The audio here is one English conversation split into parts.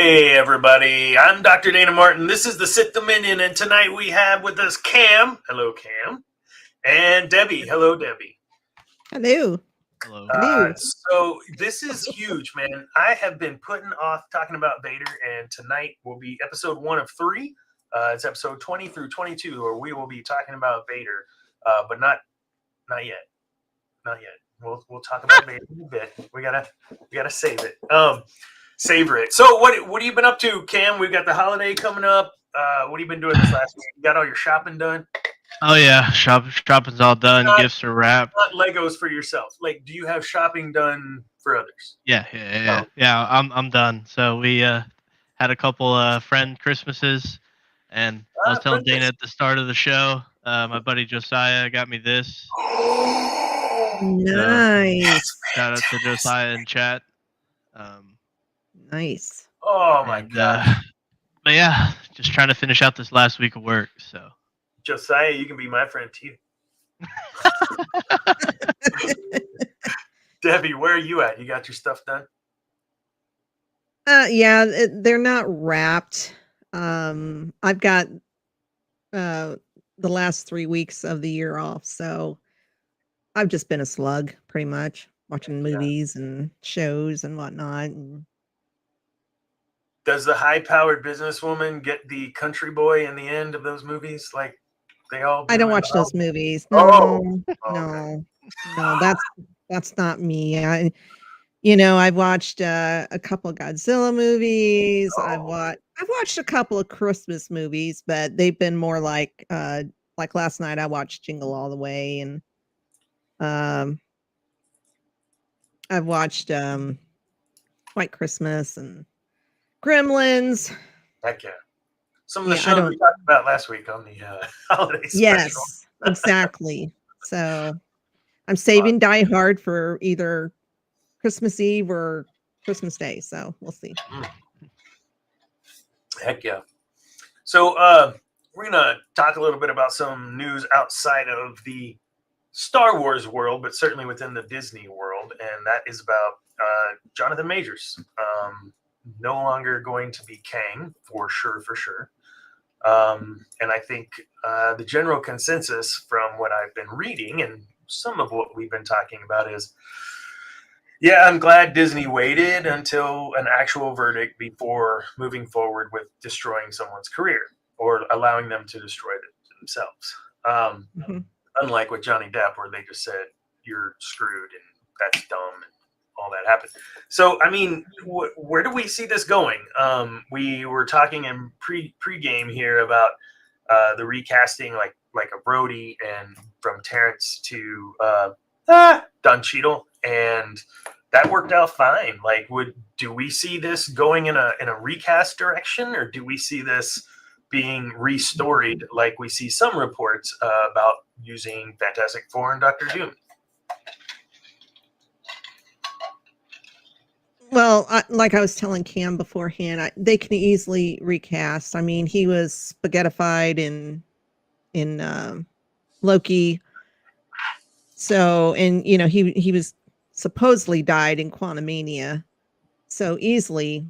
Hey everybody, I'm Dr. Dana Martin. This is the Sith Dominion, and tonight we have with us Cam. Hello, Cam. And Debbie. Hello, Debbie. Hello. Hello. So this is huge, man. I have been putting off talking about Vader, and tonight will be episode 1 of 3. It's episode 20 through 22, where we will be talking about Vader, but not yet. Not yet. We'll talk about Vader in a bit. We gotta save it. Savor it. So what have you been up to, Cam? We've got the holiday coming up. What have you been doing this last week? You got all your shopping done? Oh yeah, shopping's all done. Gifts are wrapped. Not Legos for yourself. Like, do you have shopping done for others? Yeah. I'm done. So we had a couple friend Christmases, and I was telling Dana at the start of the show. My buddy Josiah got me this. Nice. Shout out to Josiah in chat. Nice. Oh my god. But yeah, just trying to finish out this last week of work. So Josiah, you can be my friend too. Debbie, where are you at? You got your stuff done? Yeah, they're not wrapped. I've got the last 3 weeks of the year off, so I've just been a slug, pretty much, watching movies and shows and whatnot. Does the high-powered businesswoman get the country boy in the end of those movies? Like they all? I don't watch those movies. No, that's not me. I've watched a couple of Godzilla movies. I've watched a couple of Christmas movies, but they've been more like last night I watched Jingle All the Way, and I've watched White Christmas and Gremlins. Heck yeah. Some of the shows we talked about last week on the holiday special. Yes, exactly. So I'm saving Die Hard for either Christmas Eve or Christmas Day. So we'll see. Heck yeah. So we're going to talk a little bit about some news outside of the Star Wars world, but certainly within the Disney world. And that is about Jonathan Majors. No longer going to be Kang, for sure. And I think the general consensus from what I've been reading and some of what we've been talking about is, yeah, I'm glad Disney waited until an actual verdict before moving forward with destroying someone's career or allowing them to destroy it themselves. Unlike with Johnny Depp, where they just said, you're screwed and that's dumb and all that happened. So, I mean, where do we see this going? We were talking in pre-game here about the recasting, like a Brody and from Terrence to Don Cheadle, and that worked out fine. Like, do we see this going in a recast direction, or do we see this being restoried like we see some reports about using Fantastic Four and Doctor Doom? Well, like I was telling Cam beforehand, they can easily recast. I mean, he was spaghettified in Loki. So, and he was supposedly died in Quantumania. So easily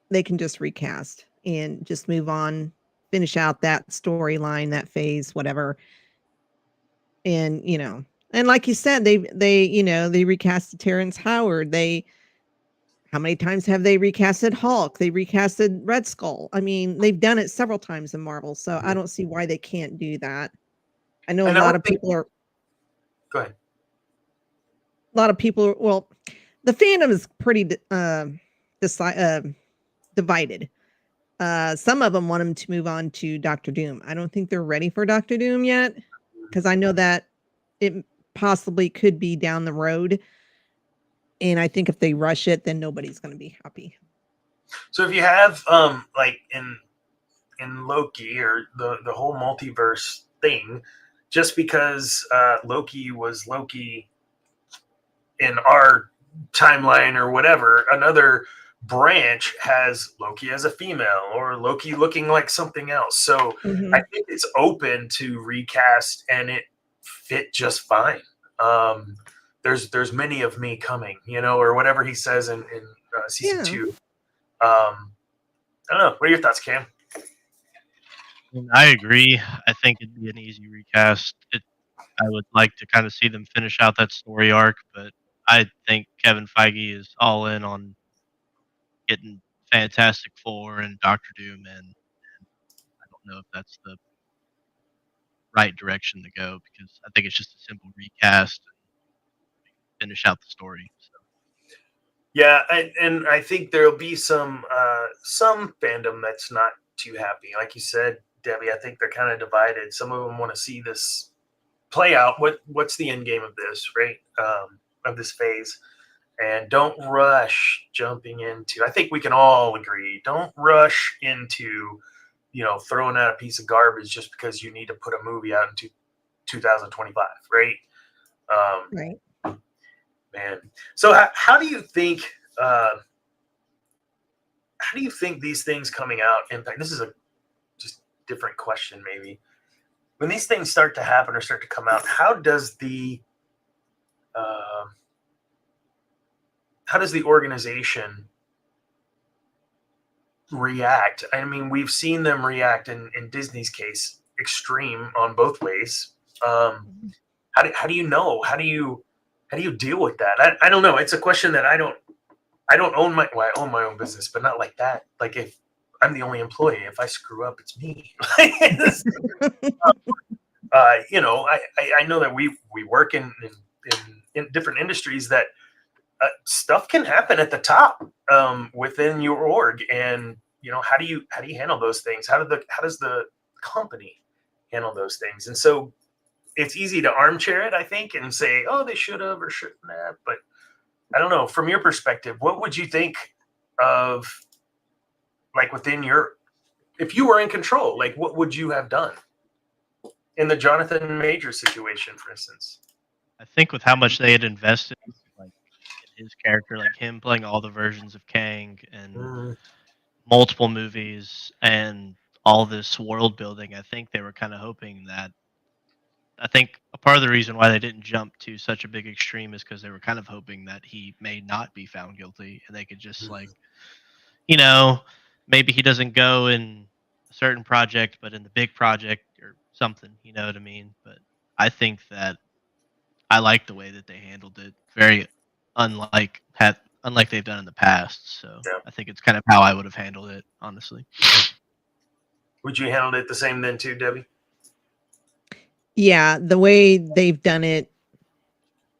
they can just recast and just move on, finish out that storyline, that phase, whatever. And and like you said, they recasted Terrence Howard. How many times have they recasted Hulk? They recasted Red Skull. I mean, they've done it several times in Marvel, so I don't see why they can't do that. I know a lot of people are. Go ahead. A lot of people. Well, the fandom is pretty divided. Some of them want him to move on to Doctor Doom. I don't think they're ready for Doctor Doom yet, because I know that it possibly could be down the road. And I think if they rush it, then nobody's going to be happy. So if you have like in Loki or the whole multiverse thing, just because Loki was Loki in our timeline or whatever, another branch has Loki as a female or Loki looking like something else. So I think it's open to recast and it fit just fine. There's many of me coming, or whatever he says in season 2. I don't know. What are your thoughts, Cam? And I agree. I think it'd be an easy recast. I would like to kind of see them finish out that story arc, but I think Kevin Feige is all in on getting Fantastic Four and Doctor Doom, and I don't know if that's the right direction to go because I think it's just a simple recast and finish out the story. So. Yeah, and I think there'll be some fandom that's not too happy. Like you said, Debbie, I think they're kind of divided. Some of them want to see this play out. What's the end game of this, right? Of this phase, and don't rush jumping into. I think we can all agree. Don't rush into, throwing out a piece of garbage just because you need to put a movie out into 2025, right? Right. Man, so how do you think? How do you think these things coming out impact? This is a just different question, maybe. When these things start to happen or start to come out, how does the organization react? I mean, we've seen them react in Disney's case, extreme on both ways. How do you know? How do you deal with that? I don't know. It's a question that I don't own I own my own business, but not like that. Like if I'm the only employee, if I screw up, it's me. I know that we work in different industries that stuff can happen at the top within your org, and how do you handle those things? How does the company handle those things? And so it's easy to armchair it, I think, and say, oh, they should have or shouldn't have. But I don't know. From your perspective, what would you think of, like, within your, if you were in control, like, what would you have done in the Jonathan Majors situation, for instance? I think with how much they had invested, like in his character, like him playing all the versions of Kang and multiple movies and all this world building, I think they were kind of hoping that. I think a part of the reason why they didn't jump to such a big extreme is because they were kind of hoping that he may not be found guilty, and they could just maybe he doesn't go in a certain project, but in the big project or something. You know what I mean? But I think that I like the way that they handled it. Very unlike they've done in the past. So Yeah. I think it's kind of how I would have handled it, honestly. Would you handle it the same then too, Debbie? Yeah, the way they've done it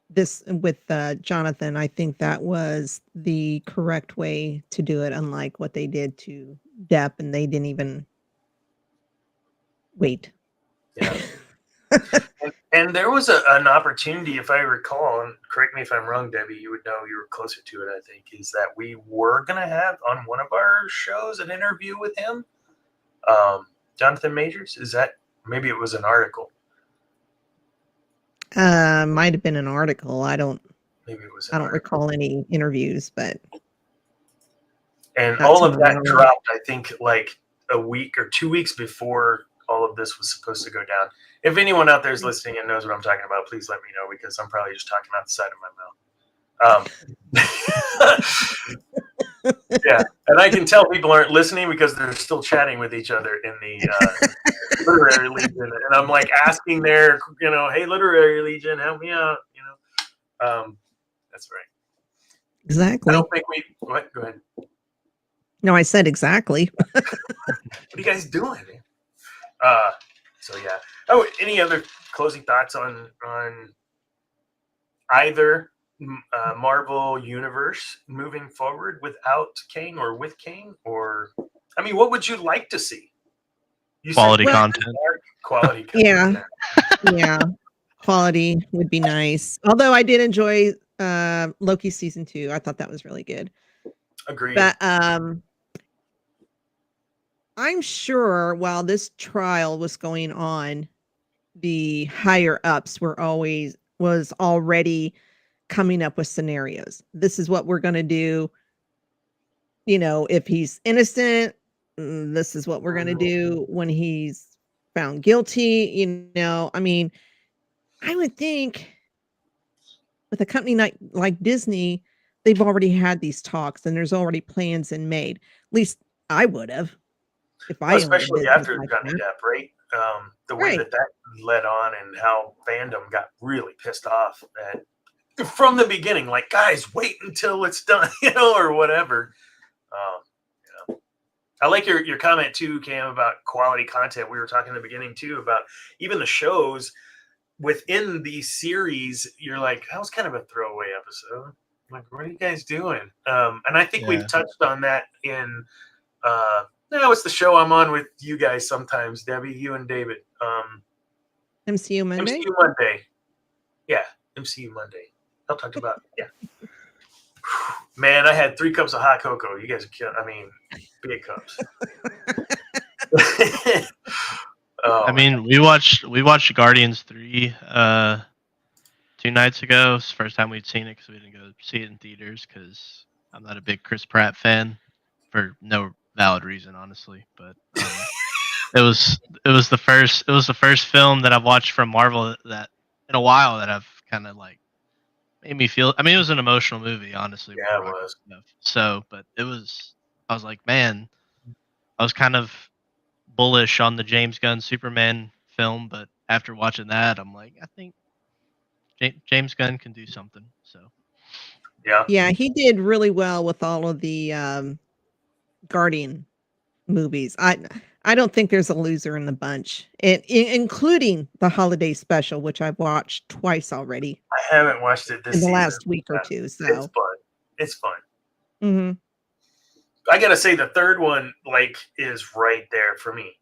this with Jonathan, I think that was the correct way to do it, unlike what they did to Depp, and they didn't even wait. Yeah. and there was an opportunity, if I recall, and correct me if I'm wrong, Debbie, you would know, you were closer to it, I think, is that we were going to have on one of our shows an interview with him, Jonathan Majors. Is that, maybe it was an article? Might have been an article. Maybe it was. I don't recall any interviews, but. And all of that dropped, I think, like a week or 2 weeks before all of this was supposed to go down. If anyone out there is listening and knows what I'm talking about, please let me know, because I'm probably just talking out the side of my mouth. Yeah, and I can tell people aren't listening because they're still chatting with each other in the Literary Legion, and I'm like asking their, hey, Literary Legion, help me out, that's right. Exactly. I don't think what? Go ahead. No, I said exactly. What are you guys doing, man? So yeah. Oh, any other closing thoughts on either Marvel universe moving forward without Kang or with Kang? Or, I mean, what would you like to see? Quality content. Quality content. Yeah. Quality would be nice. Although I did enjoy Loki season 2. I thought that was really good. Agreed. But I'm sure while this trial was going on, the higher ups was already coming up with scenarios. This is what we're going to do. If he's innocent, this is what we're going to do when he's found guilty. I mean, I would think with a company like Disney, they've already had these talks and there's already plans and made. At least I would have if Well, I owned a especially business after like Johnny that. Depp, right? The way Right. that led on and how fandom got really pissed off from the beginning, like, guys, wait until it's done, or whatever. Yeah. I like your comment too, Cam, about quality content. We were talking in the beginning too about even the shows within the series. You're like, that was kind of a throwaway episode. Like, what are you guys doing? And I think we've Yeah. touched on that in it's the show I'm on with you guys sometimes, Debbie, you and David. MCU Monday. MCU Monday. Yeah, MCU Monday. I'll talk about Man, I had 3 cups of hot cocoa. You guys are killing. I mean, big cups. I mean, we watched Guardians 3 2 nights ago. It's the first time we'd seen it because we didn't go see it in theaters because I'm not a big Chris Pratt fan for no valid reason, honestly. But it was the first film that I've watched from Marvel that in a while that I've kind of like made me feel. I mean, it was an emotional movie, honestly. Yeah, with it Rock was. and stuff. So, but it was. I was like, man, I was kind of bullish on the James Gunn Superman film, but after watching that, I'm like, I think James Gunn can do something. So Yeah. Yeah, he did really well with all of the Guardian movies. I don't think there's a loser in the bunch, including the holiday special, which I've watched twice already I haven't watched it this in the season. last week or two. It's So, fun. It's fun. hmm I gotta say the third one is right there for me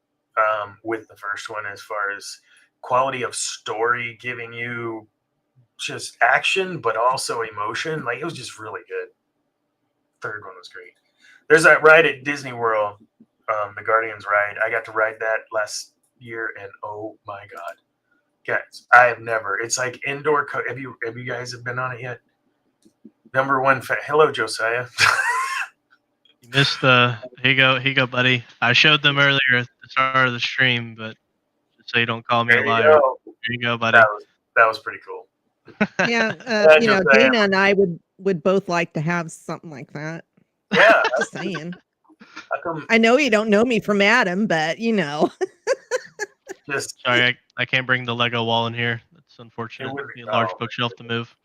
with the first one as far as quality of story, giving you just action but also emotion. Like, it was just really good. Third one was great. There's that ride at Disney World, the Guardians ride. I got to ride that last year, and oh my god, guys, I have never. It's like indoor. Have you guys have been on it yet? Number one fan. Hello, Josiah. you missed the. Here you go, buddy. I showed them earlier at the start of the stream, but just so you don't call me There a you liar. go. Here you go, buddy. That was pretty cool. yeah, Josiah. Dana and I would both like to have something like that. Yeah. Just saying. How come I know you don't know me from Adam, but just Sorry, I can't bring the Lego wall in here. That's unfortunate. It would be- Need a large oh. bookshelf to move.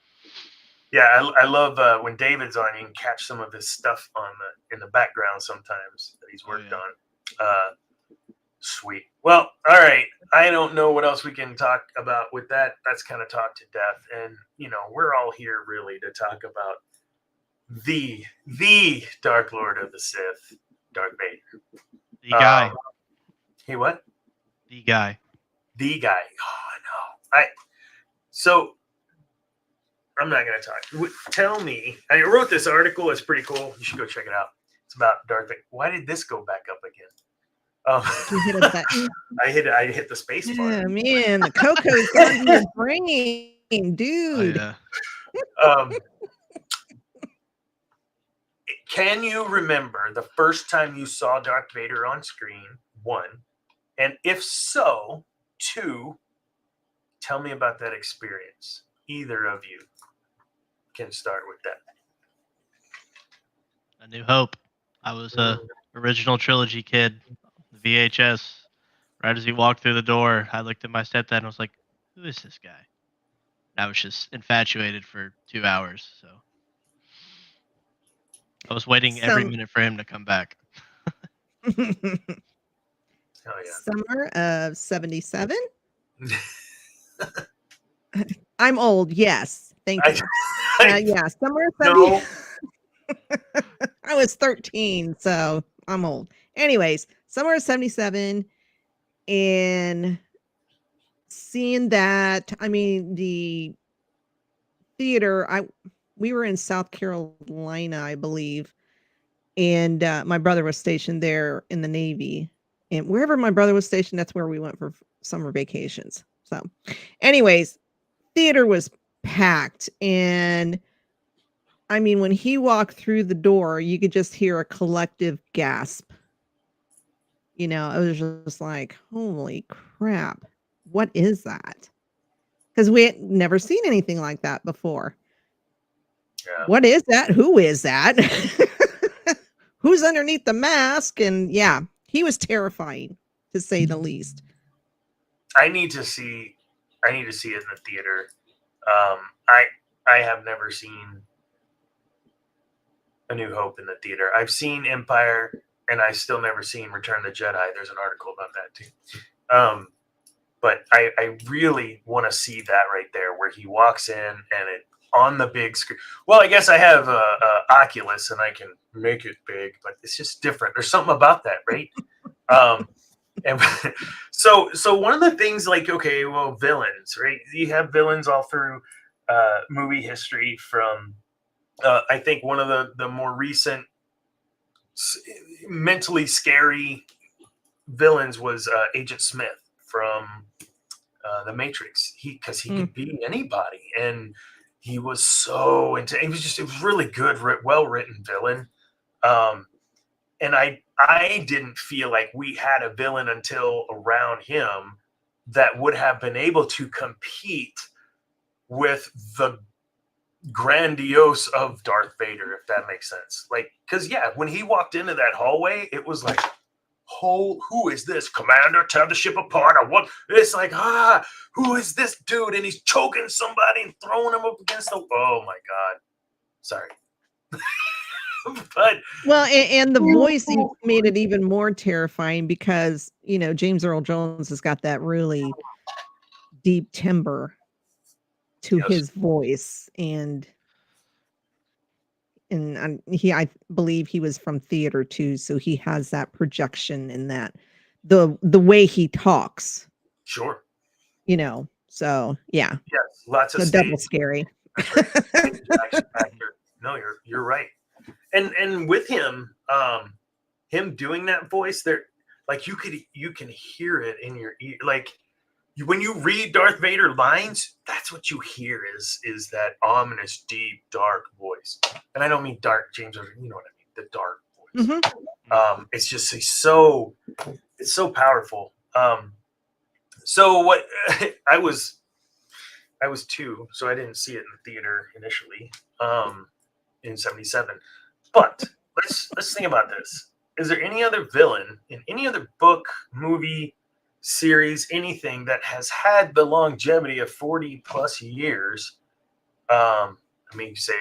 Yeah, I love when David's on. You can catch some of his stuff in the background sometimes that he's worked on. Sweet. Well, all right. I don't know what else we can talk about with that. That's kind of talk to death, and we're all here really to talk about the Dark Lord of the Sith, Darth Vader. The guy. He what? The guy. The guy. Oh no. So I'm not going to talk. Tell me. I wrote this article. It's pretty cool. You should go check it out. It's about Darth Vader. Why did this go back up again? you hit a button. I hit the space bar. Yeah, man, the cocoa's on your brain, dude. Oh, yeah. Can you remember the first time you saw Darth Vader on screen? 1, and if so, 2, tell me about that experience. Either of you can start with that. A New Hope. I was a original trilogy kid. The VHS. Right as he walked through the door, I looked at my stepdad and was like, "Who is this guy?" And I was just infatuated for 2 hours. So I was waiting every minute for him to come back. Oh yeah. Summer of 77. I'm old. Yes, thank you. Yeah, summer of 70. No. I was 13, so I'm old. Anyways, summer of 77, and seeing that, I mean, the theater, we were in South Carolina, I believe, and my brother was stationed there in the Navy, and wherever my brother was stationed, that's where we went for summer vacations. So anyways, theater was packed, and I mean, when he walked through the door, you could just hear a collective gasp. It was just like, holy crap, what is that? Because we had never seen anything like that before. Yeah. What is that? Who is that? who's underneath the mask? And yeah, he was terrifying, to say the least. I need to see it in the theater. I have never seen A New Hope in the theater. I've seen Empire, and I still never seen Return of the Jedi. There's an article about that too. But I really want to see that right there, where he walks in and it on the big screen. Well, I guess I have a Oculus and I can make it big, but it's just different. There's something about that, right? And so one of the things, like, okay, well, villains, right? You have villains all through movie history. From I think one of the more recent mentally scary villains was Agent Smith from The Matrix. Because he could be anybody, and he was so into. It was really good, well written villain. And I didn't feel like we had a villain until around him that would have been able to compete with the grandiose of Darth Vader, if that makes sense. Like, because yeah, when he walked into that hallway, it was like, who is this? Commander, tear the ship apart. Or what? It's like, who is this dude? And he's choking somebody and throwing him up against the. Oh my God! Sorry. But well, and the voice made it even more terrifying, because James Earl Jones has got that really deep timbre to his voice, and I believe he was from theater too, so he has that projection in that the way he talks. Sure. So yeah. Yes, lots of so double scary. No, you're right. And with him, him doing that voice, there, like you can hear it in your ear. Like when you read Darth Vader lines, that's what you hear is that ominous, deep, dark voice. And I don't mean dark, James. You know what I mean? The dark voice. Mm-hmm. It's just it's so powerful. So what I was 2, so I didn't see it in the theater initially in '77. But let's think about this. Is there any other villain in any other book, movie, series, anything that has had the longevity of 40 plus years? I mean, you say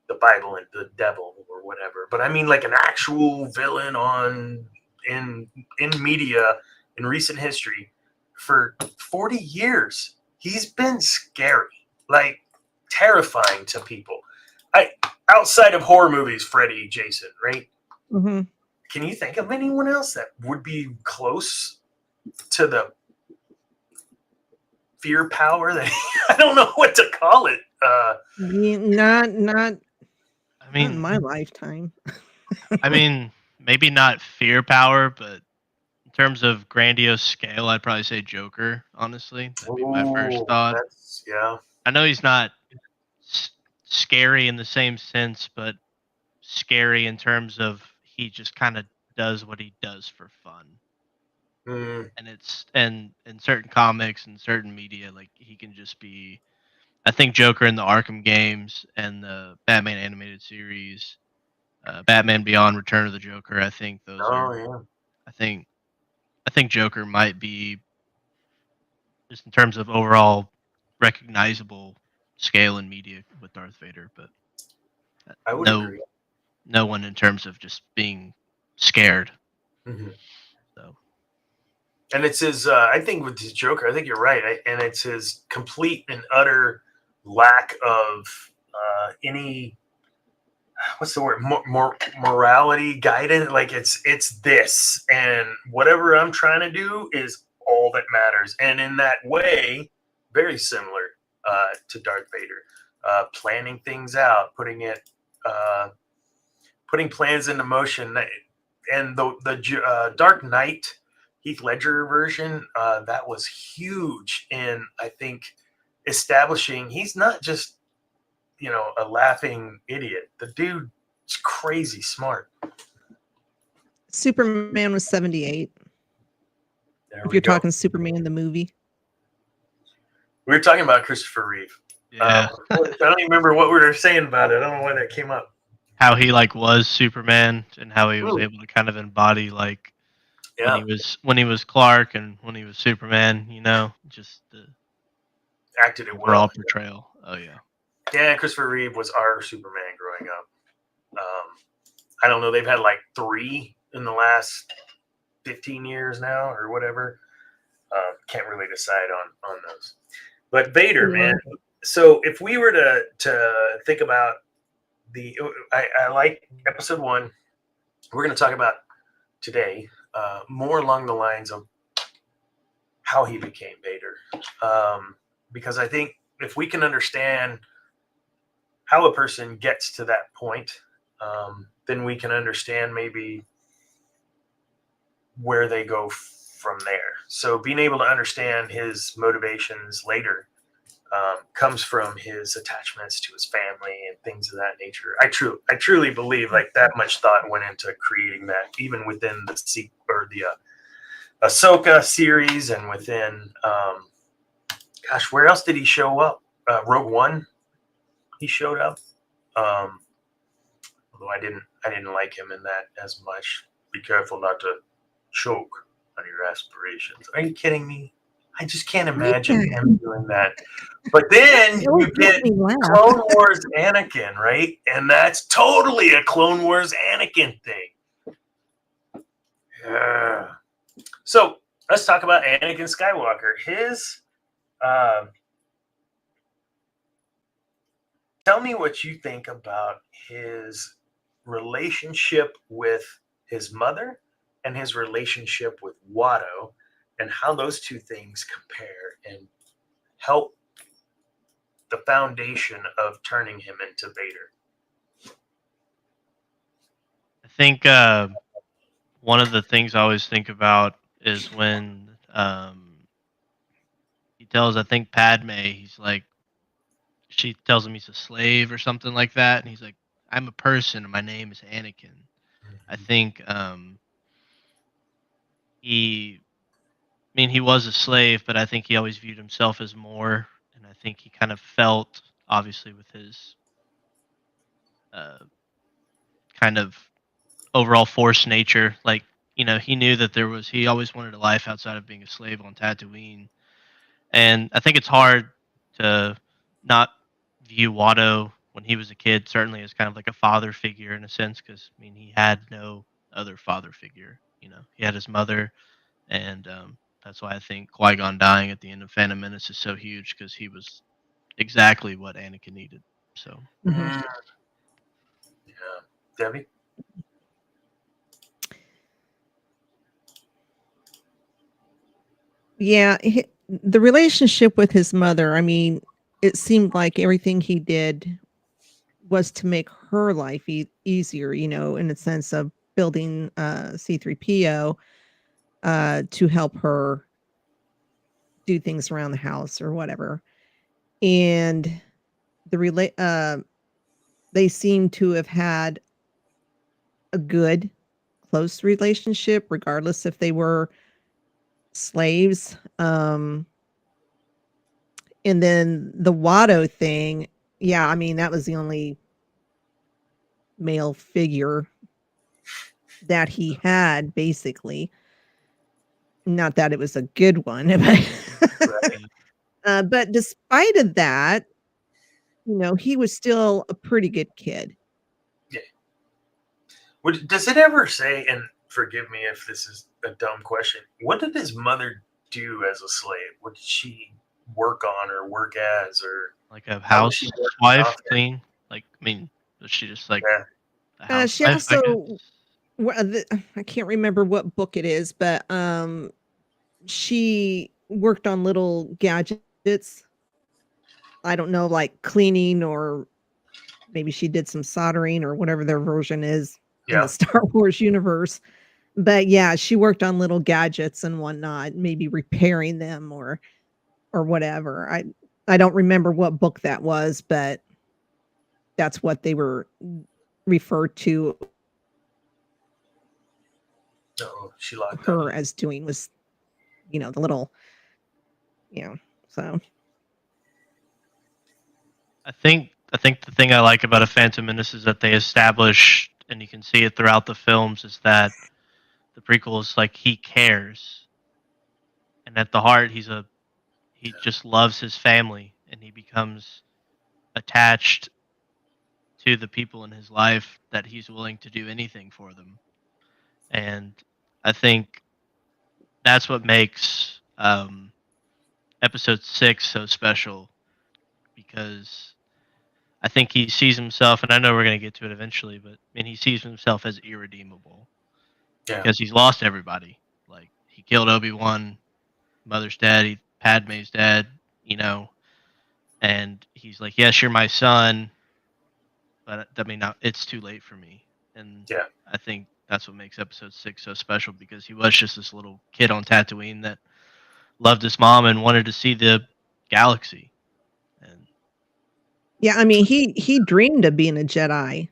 the Bible and the devil or whatever, but I mean like an actual villain in media in recent history for 40 years. He's been scary, like terrifying to people. Outside of horror movies, Freddy, Jason, right? Mm-hmm. Can you think of anyone else that would be close to the fear power that I don't know what to call it? Not I mean, in my lifetime. I mean, maybe not fear power, but in terms of grandiose scale, I'd probably say Joker. Honestly, that'd be my first thought. Yeah. I know he's not scary in the same sense, but scary in terms of he just kind of does what he does for fun. And in certain comics and certain media, like he can just be. I think Joker in the Arkham games and the Batman animated series, Batman Beyond: Return of the Joker. I think those are. Yeah. I think Joker might be just in terms of overall recognizable scale in media with Darth Vader, but I would agree. No one in terms of just being scared. Mm-hmm. So, and it's his. I think with his Joker, I think you're right, and it's his complete and utter lack of any. What's the word? Morality, guidance. Like it's this, and whatever I'm trying to do is all that matters. And in that way, very similar to Darth Vader, planning things out, putting plans into motion. And the Dark Knight Heath Ledger version, that was huge in, I think, establishing he's not just a laughing idiot. The dude is crazy smart. Superman was 78. If you're talking Superman the movie. We were talking about Christopher Reeve. Yeah. I don't even remember what we were saying about it. I don't know why that came up. how he like was Superman and how he was Ooh, able to kind of embody like yeah, when he was Clark and when he was Superman, just the acted it overall well. portrayal. Oh yeah. Yeah, Christopher Reeve was our Superman growing up. I don't know. They've had like 3 in the last 15 years now or whatever. Can't really decide on those. But Vader, Yeah. man. So if we were to think about I like episode 1. We're going to talk about today more along the lines of how he became Vader, because I think if we can understand how a person gets to that point, then we can understand maybe where they go from there. So being able to understand his motivations later comes from his attachments to his family and things of that nature. I truly believe like that much thought went into creating that, even within the Ahsoka series and within gosh, where else did he show up? Rogue One, he showed up. Um, although I didn't like him in that as much. Be careful not to choke on your aspirations. Are you kidding me? I just can't imagine Yeah. him doing that. But then you Don't get make me laugh. Clone Wars Anakin, right? And that's totally a Clone Wars Anakin thing. Yeah. So let's talk about Anakin Skywalker. Tell me what you think about his relationship with his mother and his relationship with Watto, and how those two things compare and help the foundation of turning him into Vader. I think one of the things I always think about is when he tells I think Padme, he's like she tells him he's a slave or something like that, and he's like, "I'm a person, and my name is Anakin." I think he, I mean, he was a slave, but I think he always viewed himself as more, and I think he kind of felt, obviously, with his uh, kind of overall force nature, like he knew that he always wanted a life outside of being a slave on Tatooine, and I think it's hard to not view Watto when he was a kid, certainly as kind of like a father figure in a sense, because I mean he had no other father figure. He had his mother, and that's why I think Qui Gon dying at the end of Phantom Menace is so huge because he was exactly what Anakin needed. So Mhm. Yeah, Debbie. Yeah, the relationship with his mother, I mean, it seemed like everything he did was to make her life easier, in the sense of building C3PO to help her do things around the house or whatever. And they seem to have had a good, close relationship, regardless if they were slaves. And then the Watto thing, yeah, I mean, that was the only male figure that he had, basically. Not that it was a good one, but yeah. but despite of that, he was still a pretty good kid. Yeah. Does it ever say? And forgive me if this is a dumb question. What did his mother do as a slave? What did she work on or work as, or Like a how was she working housewife, off it? clean. Like I mean, was she just like Yeah. a She housewife? I guess. also I can't remember what book it is, but she worked on little gadgets. I don't know, like cleaning, or maybe she did some soldering or whatever their version is in the Yeah. Star Wars universe. But yeah, she worked on little gadgets and whatnot, maybe repairing them or whatever. I don't remember what book that was, but that's what they were referred to Oh, she locked up. her as doing, was, the little, so I think I think the thing I like about A Phantom Menace is that they establish, and you can see it throughout the films, is that the prequel is like he cares, and at the heart, he just loves his family, and he becomes attached to the people in his life that he's willing to do anything for them. And I think that's what makes episode 6 so special, because I think he sees himself, and I know we're going to get to it eventually, but he sees himself as irredeemable Yeah. because he's lost everybody. Like, he killed Obi-Wan, Mother's dead, Padme's dead, and he's like, yes, you're my son, but it's too late for me. And Yeah. I think that's what makes episode 6 so special, because he was just this little kid on Tatooine that loved his mom and wanted to see the galaxy. And Yeah, I mean, he dreamed of being a Jedi.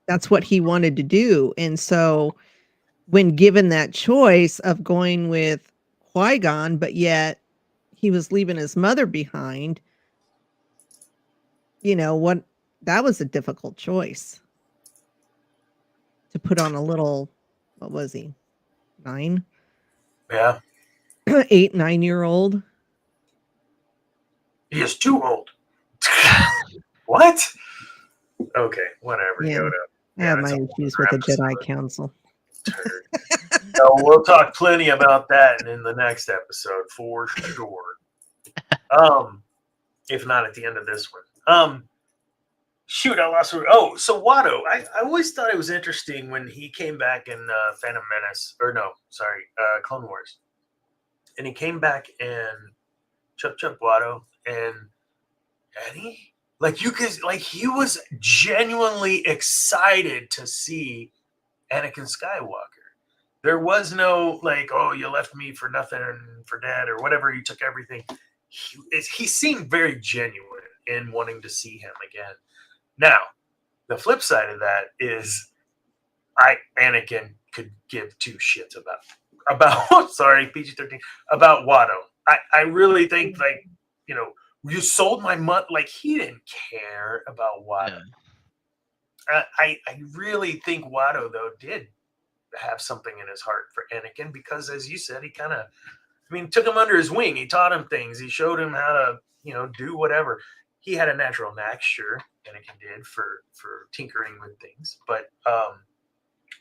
That's what he wanted to do. And so when given that choice of going with Qui-Gon, but yet he was leaving his mother behind, that was a difficult choice to put on a little, what was he? 9? Yeah. 8, 9-year-old. He is too old. What? Okay, whatever. Yeah. Yoda. I have it's my a issues whole with the other Jedi episode. Council. Turd. So we'll talk plenty about that in the next episode for sure. If not at the end of this one. Shoot, I lost. Oh, so Watto. I always thought it was interesting when he came back in Phantom Menace, or no, sorry, Clone Wars, and he came back in Chup Chup Watto and Eddie. Like you could, like he was genuinely excited to see Anakin Skywalker. There was no like, oh, you left me for nothing and for dead or whatever. You took everything. He seemed very genuine in wanting to see him again. Now, the flip side of that is, Anakin could give two shits about sorry, PG-13, about Watto. I really think, like, you sold my month. Like, he didn't care about Watto. Yeah. I really think Watto, though, did have something in his heart for Anakin, because, as you said, he kind of, took him under his wing. He taught him things. He showed him how to, do whatever. He had a natural knack, sure, Anakin did, for tinkering with things. But I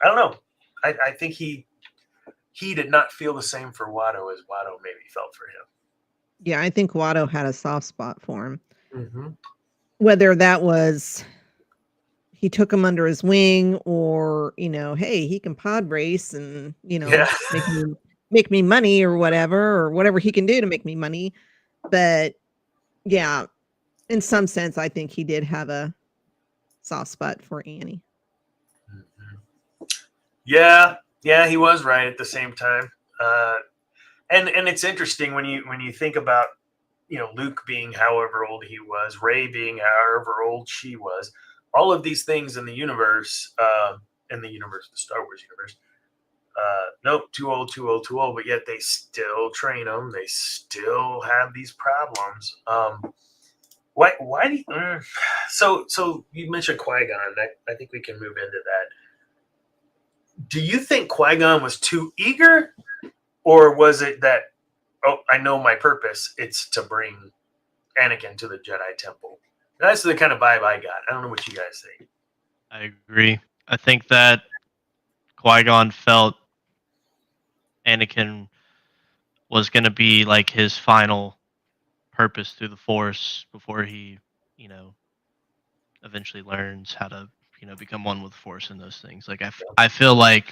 don't know. I think he did not feel the same for Watto as Watto maybe felt for him. Yeah, I think Watto had a soft spot for him. Mm-hmm. Whether that was he took him under his wing, or, hey, he can pod race and, Yeah. make me money or whatever he can do to make me money. But yeah, in some sense, I think he did have a soft spot for Annie. Mm-hmm. Yeah, he was right at the same time. And it's interesting when you think about, Luke being however old he was, Rey being however old she was, all of these things in the universe, the Star Wars universe. Nope, too old, but yet they still train them. They still have these problems. Why do you, so you mentioned Qui-Gon. I think we can move into that. Do you think Qui-Gon was too eager, or was it that, oh, I know my purpose, it's to bring Anakin to the Jedi Temple? That's the kind of vibe I got. I don't know what you guys think. I agree. I think that Qui-Gon felt Anakin was going to be like his final purpose through the Force before he, eventually learns how to, become one with the Force and those things. Like, I feel like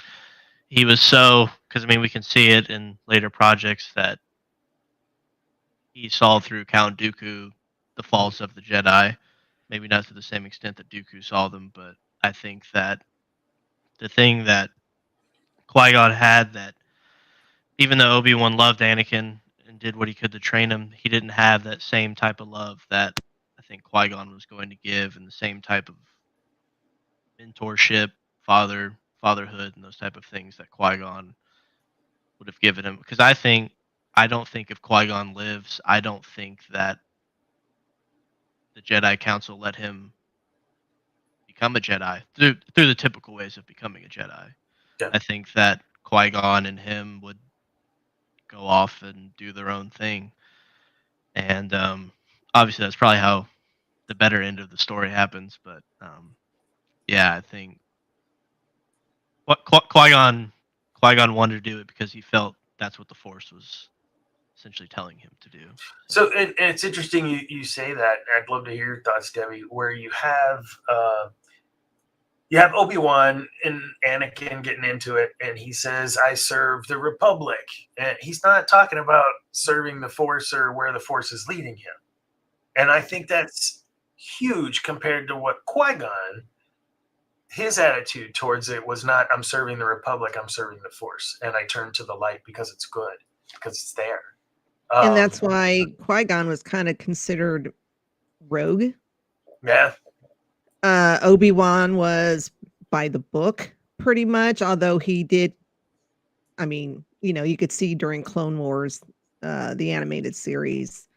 he was because we can see it in later projects that he saw through Count Dooku the faults of the Jedi. Maybe not to the same extent that Dooku saw them, but I think that the thing that Qui-Gon had, that even though Obi-Wan loved Anakin and did what he could to train him, he didn't have that same type of love that I think Qui-Gon was going to give, and the same type of mentorship, fatherhood, and those type of things that Qui-Gon would have given him. Because I don't think if Qui-Gon lives, I don't think that the Jedi Council let him become a Jedi through the typical ways of becoming a Jedi. Yeah. I think that Qui-Gon and him would go off and do their own thing, and obviously that's probably how the better end of the story happens. But yeah, I think what Qui-Gon wanted to do it because he felt that's what the Force was essentially telling him to do. So and it's interesting you say that. I'd love to hear your thoughts, Debbie. Where you have Obi-Wan and Anakin getting into it, and he says, "I serve the Republic," and he's not talking about serving the Force or where the Force is leading him. And I think that's huge compared to what Qui-Gon, his attitude towards it was not, "I'm serving the Republic, I'm serving the Force, and I turn to the light because it's good, because it's there." And that's why Qui-Gon was kind of considered rogue. Yeah. Obi-Wan was by the book pretty much, although he did, I mean, you could see during Clone Wars, the animated series,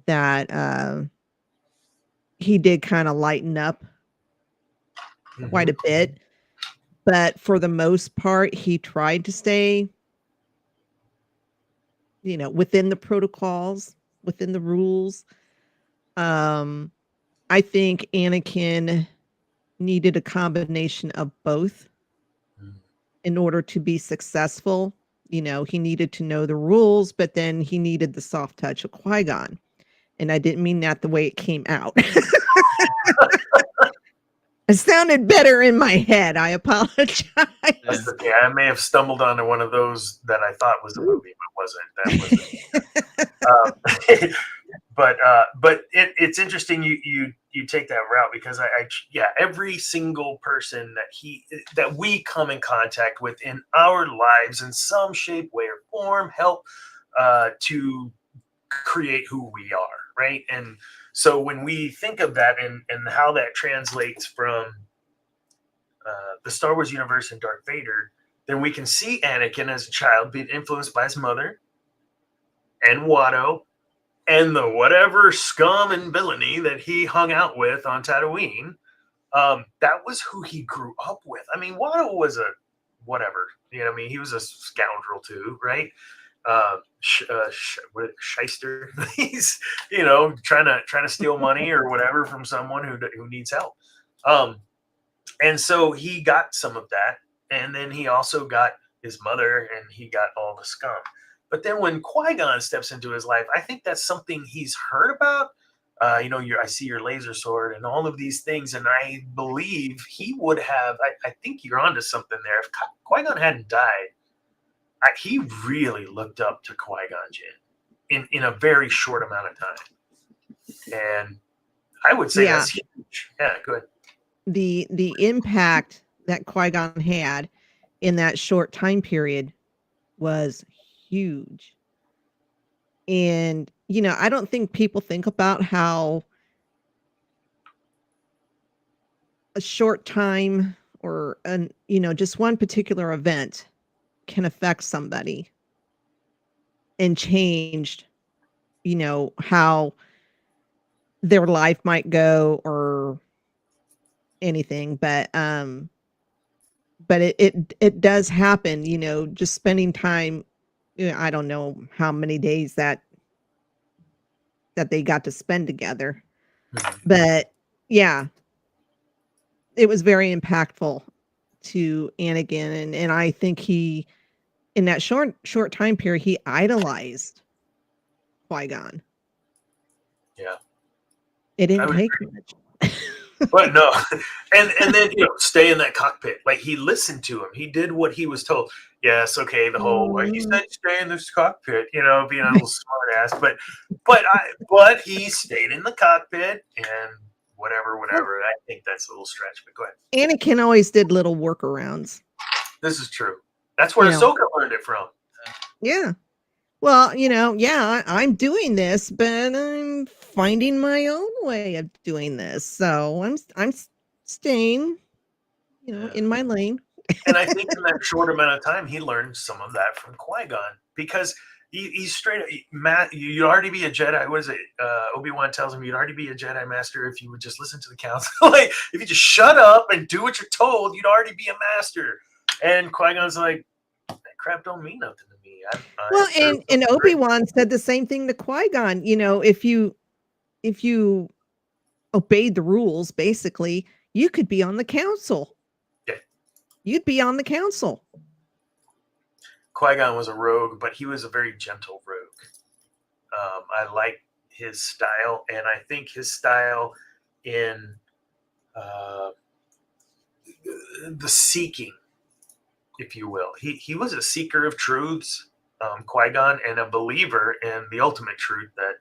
that he did kind of lighten up quite a bit. But for the most part, he tried to stay, within the protocols, within the rules. I think Anakin needed a combination of both in order to be successful. He needed to know the rules, but then he needed the soft touch of Qui-Gon. And I didn't mean that the way it came out. It sounded better in my head. I apologize. That's okay. I may have stumbled onto one of those that I thought was a movie, but wasn't. That wasn't. But it's interesting you take that route, because every single person that we come in contact with in our lives in some shape, way, or form help to create who we are, right? And so when we think of that and how that translates from the Star Wars universe and Darth Vader, then we can see Anakin as a child being influenced by his mother and Watto and the whatever scum and villainy that he hung out with on Tatooine. That was who he grew up with. I mean, Watto was a whatever. He was a scoundrel too, right? Shyster. He's trying to steal money or whatever from someone who needs help. And so he got some of that, and then he also got his mother, and he got all the scum. But then when Qui-Gon steps into his life, I think that's something he's heard about. I see your laser sword and all of these things, and I believe he would have. I think you're onto something there. If Qui-Gon hadn't died, he really looked up to Qui-Gon Jinn in a very short amount of time, and I would say that's huge. Yeah, go ahead. The impact that Qui-Gon had in that short time period was huge. And I don't think people think about how a short time or just one particular event can affect somebody and changed how their life might go or anything. But it does happen, just spending time. I don't know how many days that they got to spend together, but yeah, it was very impactful to Anakin, and I think he, in that short time period, he idolized Qui-Gon. Yeah, it didn't take much. But no, and then stay in that cockpit. Like, he listened to him. He did what he was told. Yes, okay. The whole he said stay in this cockpit. Being a little smart ass. But he stayed in the cockpit and whatever. I think that's a little stretch. But go ahead. Anakin always did little workarounds. This is true. That's where Ahsoka learned it from. Yeah. Well, I'm doing this, but I'm finding my own way of doing this. So I'm staying, in my lane. And I think in that short amount of time, he learned some of that from Qui-Gon, because He's straight up. Matt, you'd already be a Jedi. What is it? Obi-Wan tells him you'd already be a Jedi Master if you would just listen to the council. Like, if you just shut up and do what you're told, you'd already be a master. And Qui-Gon's like, that crap don't mean nothing to me. Well, and Obi-Wan said the same thing to Qui-Gon. You know, if you obeyed the rules, basically, you could be on the council. Yeah. You'd be on the council. Qui-Gon was a rogue, but he was a very gentle rogue. I like his style, and I think his style in the seeking, if you will. He was a seeker of truths, Qui-Gon, and a believer in the ultimate truth that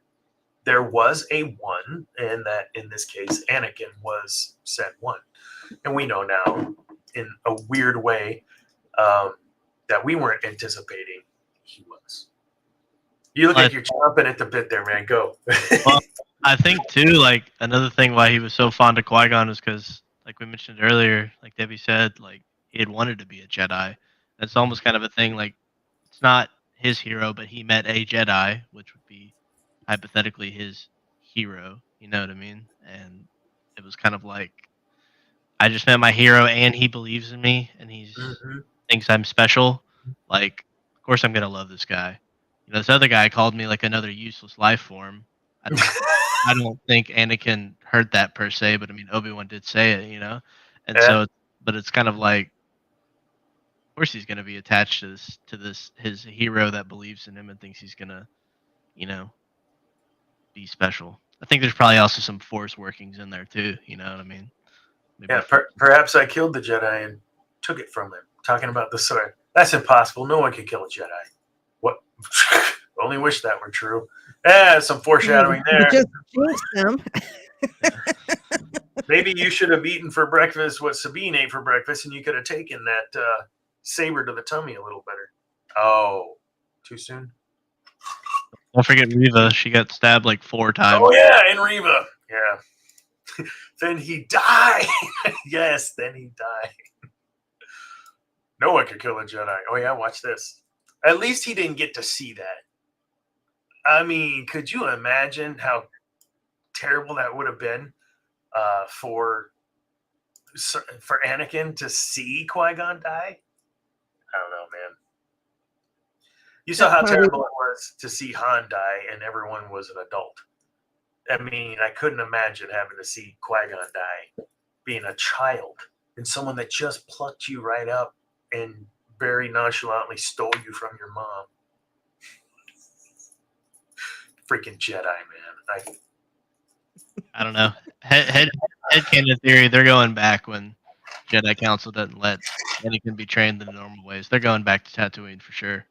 there was a one, and that in this case, Anakin was said one. And we know now, in a weird way, that we weren't anticipating he was. You look like you're chomping at the bit there, man. Go. Well, I think too, like another thing why he was so fond of Qui-Gon is because, like we mentioned earlier, like Debbie said, like he had wanted to be a Jedi. That's almost kind of a thing. Like it's not his hero, but he met a Jedi, which would be hypothetically his hero. You know what I mean? And it was kind of like I just met my hero, and he believes in me, and he thinks I'm special. Like, of course, I'm gonna love this guy. You know, this other guy called me like another useless life form. I don't think Anakin heard that per se, but I mean Obi-Wan did say it, you know, and so, but it's kind of like, of course, he's gonna be attached to this his hero that believes in him and thinks he's gonna, you know, be special. I think there's probably also some Force workings in there too. You know what I mean? Maybe perhaps I killed the Jedi and took it from him. Talking about the sword. That's impossible. No one can kill a Jedi. What? Only wish that were true. Some foreshadowing there. Just jinx them. Maybe you should have eaten for breakfast what Sabine ate for breakfast, and you could have taken that saber to the tummy a little better. Oh, too soon? Don't forget Reva. She got stabbed like 4 times. Oh, yeah, and Reva. Yeah. Then he died. Yes, then he died. No one could kill a Jedi. Oh, yeah, watch this. At least he didn't get to see that. I mean, could you imagine how terrible that would have been for Anakin to see Qui-Gon die? I don't know, man. You saw how terrible it was to see Han die and everyone was an adult. I mean, I couldn't imagine having to see Qui-Gon die, being a child, and someone that just plucked you right up and very nonchalantly stole you from your mom. Freaking Jedi, man. I don't know. Headcanon theory, they're going back when Jedi Council doesn't let Anakin be trained in the normal ways. They're going back to Tatooine for sure.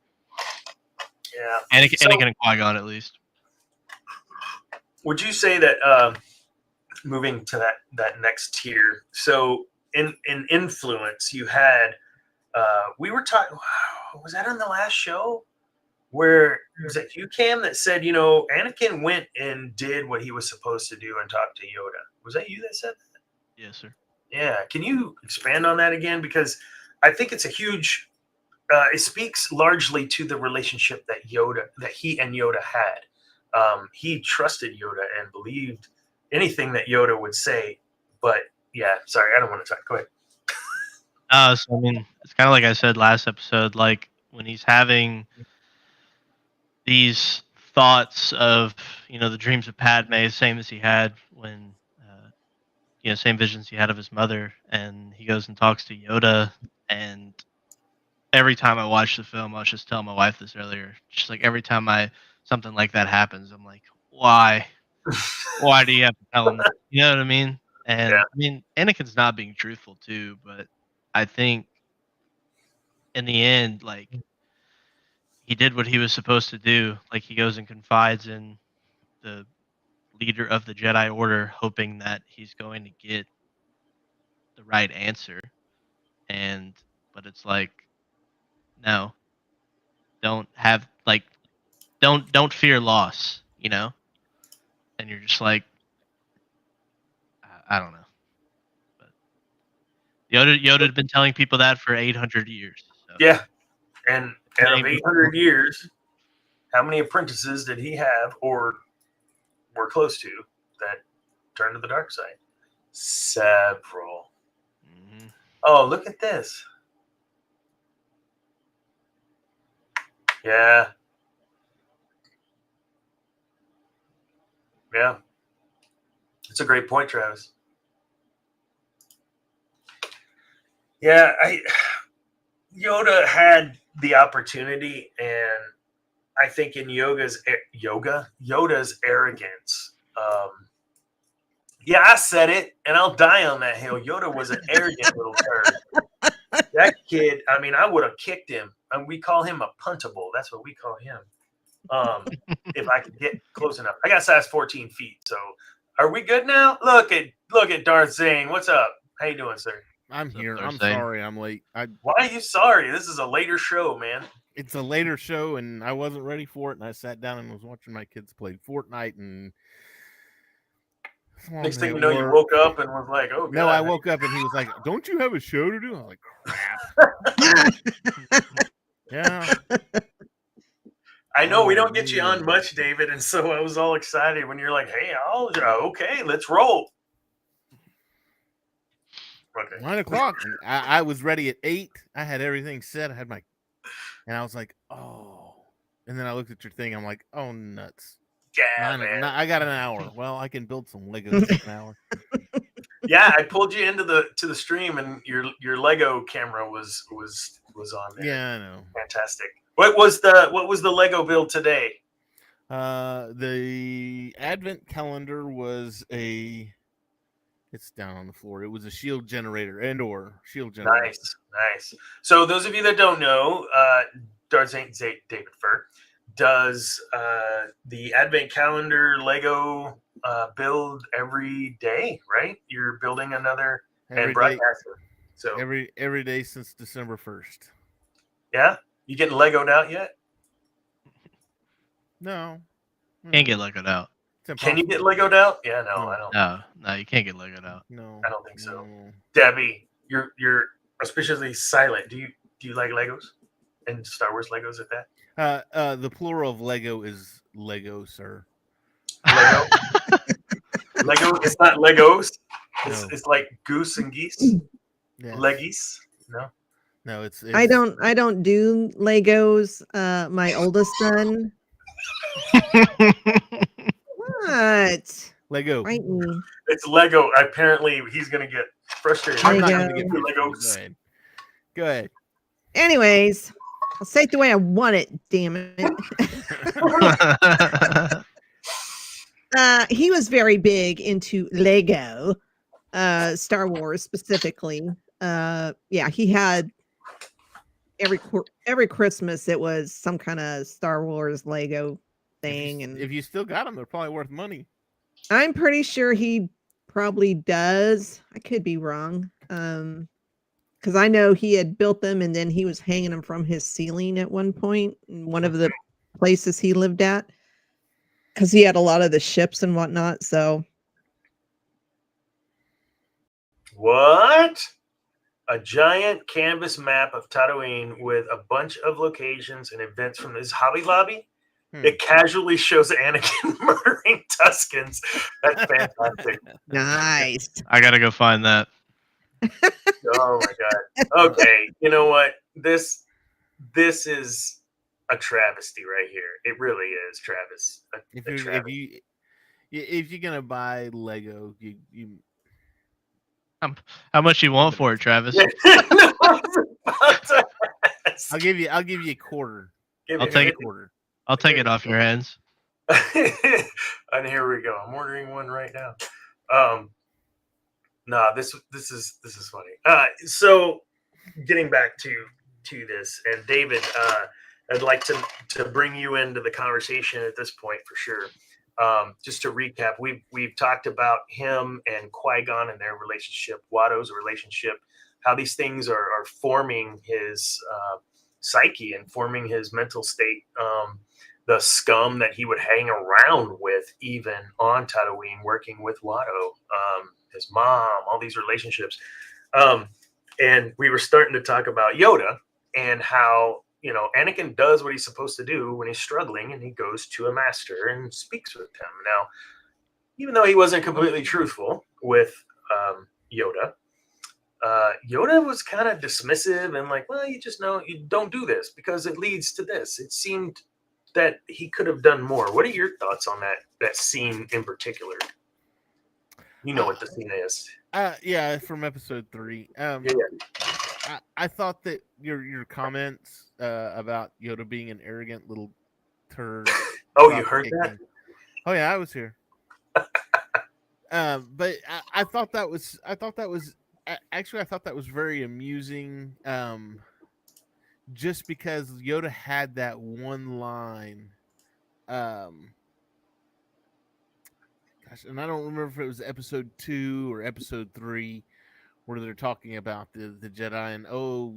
Yeah. Anakin and Qui-Gon at least. Would you say that moving to that next tier, so in influence, you had we were talking, was that on the last show? Where was it you, Cam, that said, you know, Anakin went and did what he was supposed to do and talked to Yoda? Was that you that said that? Yes, sir. Yeah. Can you expand on that again? Because I think it's a huge, it speaks largely to the relationship that he and Yoda had. He trusted Yoda and believed anything that Yoda would say. But yeah, sorry, I don't want to talk. Go ahead. So I mean, it's kind of like I said last episode, like when he's having these thoughts of, you know, the dreams of Padme, same as he had when, you know, same visions he had of his mother, and he goes and talks to Yoda, and every time I watch the film, I was just telling my wife this earlier, just like every time something like that happens, I'm like, why do you have to tell him that? You know what I mean? And Yeah. I mean, Anakin's not being truthful too, but I think in the end, like, he did what he was supposed to do. Like, he goes and confides in the leader of the Jedi Order, hoping that he's going to get the right answer. But it's like, no, don't fear loss, you know? And you're just like, I don't know. But Yoda had been telling people that for 800 years. So. Yeah. And of 800 years, How many apprentices did he have or were close to that turned to the dark side? Several. Mm-hmm. Oh, look at this. Yeah. Yeah. It's a great point, Travis. Yeah, Yoda had the opportunity, and I think in Yoda's arrogance. Yeah, I said it, and I'll die on that hill. Yoda was an arrogant little turd. That kid, I mean, I would have kicked him. And we call him a puntable. That's what we call him. If I could get close enough. I got size 14 feet. So are we good now? Look at Darth Zane. What's up? How you doing, sir? I'm What's up, here. Darth I'm Zane? sorry I'm late. Why are you sorry? This is a later show, man. It's a later show, and I wasn't ready for it, and I sat down and was watching my kids play Fortnite, and Next thing you know, you woke up and was like, oh, God. No, I woke up, and he was like, don't you have a show to do? I was like, crap. Yeah. I know we don't get you on much, David, and so I was all excited when you're like, hey, okay, let's roll. Okay. 9 o'clock. And I was ready at 8. I had everything set. And I was like, oh. And then I looked at your thing. I'm like, oh, nuts. Yeah, man. I got an hour. Well, I can build some Legos in an hour. Yeah, I pulled you into the stream, and your Lego camera was on there. Yeah, I know. Fantastic. What was the Lego build today? The advent calendar was it's down on the floor. It was a shield generator and/or shield generator. Nice. So those of you that don't know, Darth David Fur does the advent calendar Lego build every day, right? You're building another and broadcasting. So every day since December 1st. Yeah, you getting Legoed out yet? No. Can't get Legoed out. Can you get Legoed out? Yeah, no, I don't. No, you can't get Legoed out. No, I don't think so. No. Debbie, you're auspiciously silent. Do you like Legos and Star Wars Legos at that? The plural of Lego is Lego, sir. Lego. Lego. It's not Legos. No. It's like goose and geese. Yes. Leggies. No, it's I don't do Legos. My oldest son. What? Lego. Right. it's Lego. Apparently, he's gonna get frustrated. I'm not Lego. going to get Legos. Go ahead. Anyways, I'll say it the way I want it. Damn it. He was very big into Lego, Star Wars specifically. Yeah, he had every Christmas it was some kind of Star Wars Lego thing, and if you still got them, they're probably worth money. I'm pretty sure he probably does. I could be wrong, because I know he had built them and then he was hanging them from his ceiling at one point in one of the places he lived at, because he had a lot of the ships and whatnot. So What? A giant canvas map of Tatooine with a bunch of locations and events from this Hobby Lobby. It casually shows Anakin murdering Tuskens. That's fantastic. nice. I gotta go find that. Oh my god. Okay, you know what? This is a travesty right here. It really is, Travis. If you're gonna buy Lego, you How much you want for it, Travis? I'll give you a quarter. I'll take it. I'll take it off your hands. And here we go. I'm ordering one right now. This is funny. So getting back to this, and David, I'd like to bring you into the conversation at this point for sure. Just to recap, we've talked about him and Qui-Gon and their relationship, Watto's relationship, how these things are forming his psyche and forming his mental state. The scum that he would hang around with, even on Tatooine, working with Watto, his mom, all these relationships. And we were starting to talk about Yoda and how Anakin does what he's supposed to do when he's struggling, and he goes to a master and speaks with him. Now, even though he wasn't completely truthful with Yoda, Yoda was kind of dismissive and like, well, you don't do this because it leads to this. It seemed that he could have done more. What are your thoughts on that scene in particular? You know what the scene is. Yeah, from episode 3. I thought that your comments about Yoda being an arrogant little turd. Oh, you heard that? Oh yeah, I was here. But I thought that was actually I thought that was very amusing. Just because Yoda had that one line. Gosh, and I don't remember if it was episode 2 or episode 3 where they're talking about the Jedi and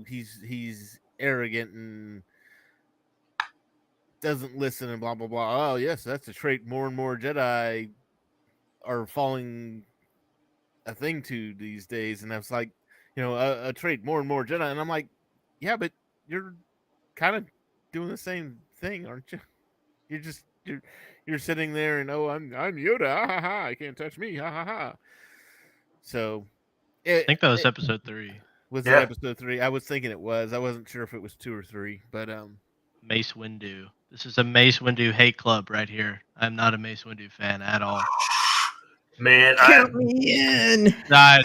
he's arrogant and doesn't listen and blah blah blah. Oh yes, that's a trait more and more Jedi are falling a thing to these days. And I was like, a trait more and more Jedi, and I'm like, yeah, but you're kind of doing the same thing, aren't you? You're sitting there and I'm Yoda, ha ha ha, I can't touch me, ha ha ha. So I think that was episode 3. Was it episode 3? I was thinking it was. I wasn't sure if it was 2 or 3, but Mace Windu. This is a Mace Windu hate club right here. I'm not a Mace Windu fan at all. Man, count me in. I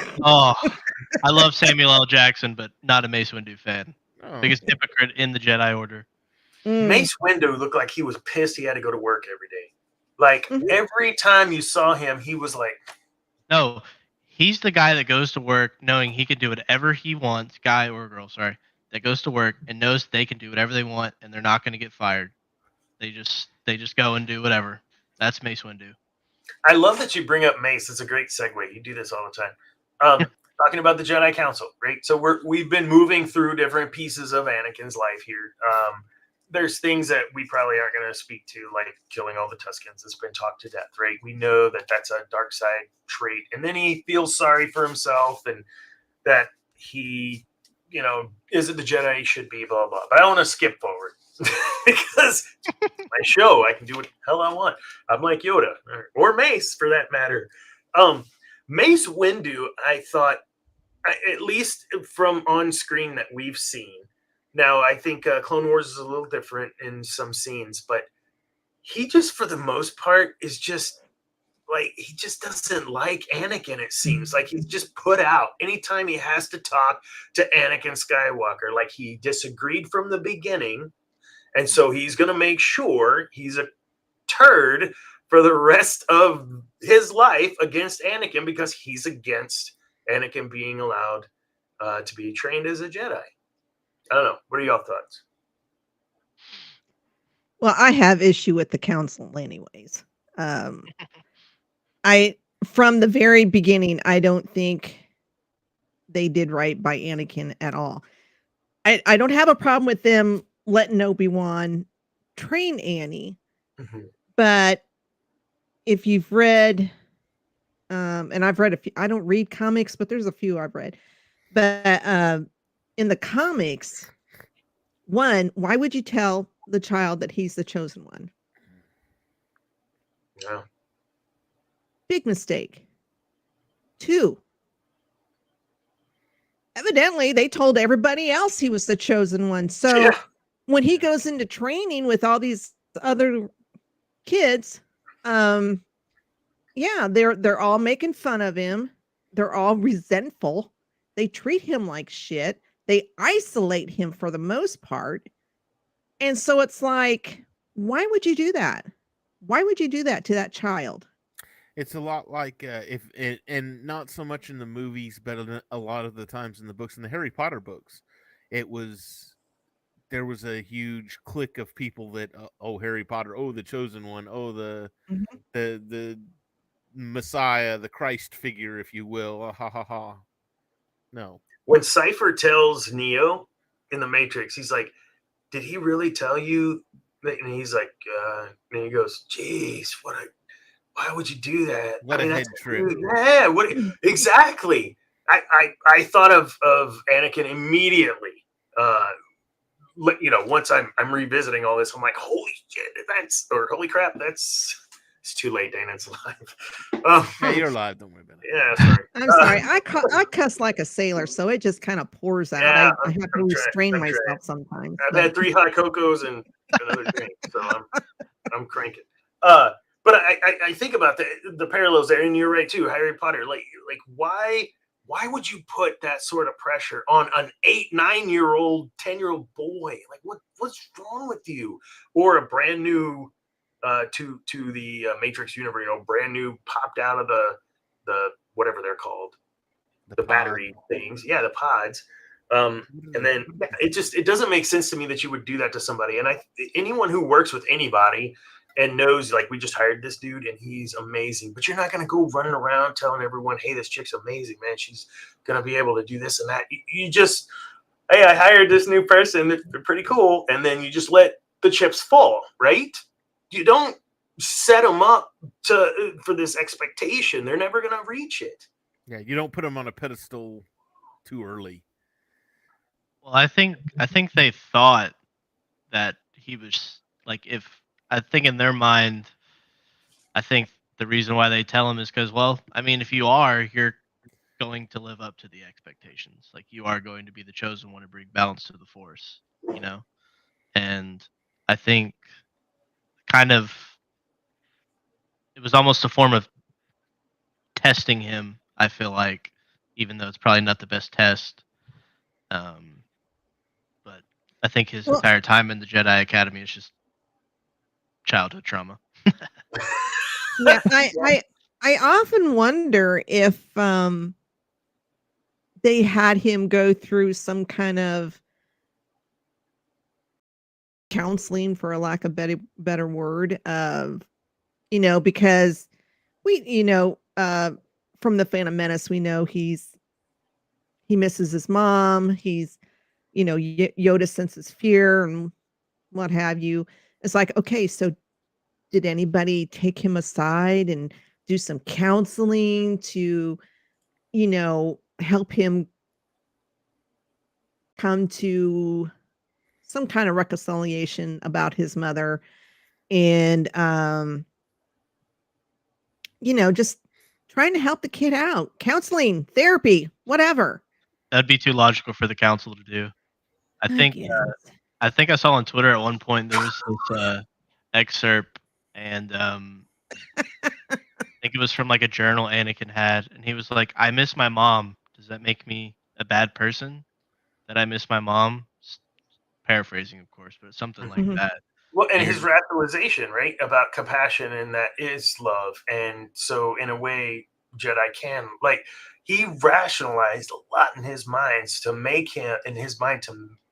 love Samuel L. Jackson, but not a Mace Windu fan. Oh. Biggest hypocrite in the Jedi Order. Mace Windu looked like he was pissed he had to go to work every day. Like every time you saw him, he was like, no, he's the guy that goes to work knowing he can do whatever he wants, guy or girl, sorry, that goes to work and knows they can do whatever they want and they're not going to get fired. They just go and do whatever. That's Mace Windu. I love that you bring up Mace. It's a great segue. You do this all the time. Talking about the Jedi Council, right? So we've been moving through different pieces of Anakin's life here. There's things that we probably aren't going to speak to, like killing all the Tuskens. It's been talked to death, right? We know that that's a dark side trait. And then he feels sorry for himself and that he, isn't the Jedi he should be, blah, blah. But I want to skip forward because my show, I can do what the hell I want. I'm like Yoda or Mace for that matter. Mace Windu, I thought, at least from on screen that we've seen. Now, I think Clone Wars is a little different in some scenes, but he just, for the most part, is just like, he just doesn't like Anakin, it seems. Like he's just put out anytime he has to talk to Anakin Skywalker. Like he disagreed from the beginning, and so he's going to make sure he's a turd for the rest of his life against Anakin because he's against Anakin being allowed to be trained as a Jedi. I don't know. What are y'all thoughts? Well, I have issue with the council anyways. From the very beginning, I don't think they did right by Anakin at all. I don't have a problem with them letting Obi-Wan train Annie, but if you've read, and I've read a few, I don't read comics, but there's a few I've read, but in the comics, one, why would you tell the child that he's the chosen one? Yeah. Big mistake. 2, evidently they told everybody else he was the chosen one. So when he goes into training with all these other kids, they're all making fun of him. They're all resentful. They treat him like shit. They isolate him for the most part. And so it's like, why would you do that? Why would you do that to that child? It's a lot like and not so much in the movies, but a lot of the times in the books, in the Harry Potter books, there was a huge clique of people that Harry Potter, the chosen one, the Messiah, the Christ figure, if you will, ha ha ha. No. When Cypher tells Neo in the Matrix, he's like, "Did he really tell you?" And he's like, and he goes, "Geez, why would you do that?" What a head trip. Yeah, exactly. I thought of Anakin immediately once I'm revisiting all this, I'm like, holy shit, holy crap, it's too late, Dana. It's live. Yeah, you're live. Don't worry about it. Yeah, sorry. I'm sorry. I cuss like a sailor, so it just kind of pours out. Yeah, I have to restrain myself sometimes. I've had 3 hot cocos and another drink, so I'm cranking. But I think about the parallels there, and you're right too. Harry Potter, like why would you put that sort of pressure on an 8, 9-year-old, 10-year-old boy? Like what's wrong with you? Or a brand new to the Matrix universe, brand new, popped out of the whatever they're called, the battery things, the pods. And then it doesn't make sense to me that you would do that to somebody. And anyone who works with anybody and knows, like, we just hired this dude and he's amazing, but you're not going to go running around telling everyone, hey, this chick's amazing, man, she's going to be able to do this and that. You just, hey, I hired this new person, they're pretty cool, and then you just let the chips fall, right? You don't set them up for this expectation. They're never going to reach it. Yeah, you don't put them on a pedestal too early. Well, I think they thought that he was like, I think in their mind, I think the reason why they tell him is because, well, I mean, if you are, you're going to live up to the expectations. Like, you are going to be the chosen one to bring balance to the Force, And I think kind of it was almost a form of testing him, I feel like, even though it's probably not the best test. But I think his entire time in the Jedi Academy is just childhood trauma. Yeah, I often wonder if they had him go through some kind of counseling, for a lack of better word, of because we from the Phantom Menace, we know he misses his mom. He's Yoda senses fear and what have you. It's like, okay, so did anybody take him aside and do some counseling to help him come to some kind of reconciliation about his mother, and just trying to help the kid out, counseling, therapy, whatever. That'd be too logical for the council to do. I think I saw on Twitter at one point there was this excerpt, and I think it was from like a journal Anakin had, and he was like, "I miss my mom. Does that make me a bad person that I miss my mom?" Paraphrasing, of course, but something like that. Well, and his rationalization, right, about compassion, and that is love. And so, in a way, Jedi can, like, he rationalized a lot in his mind to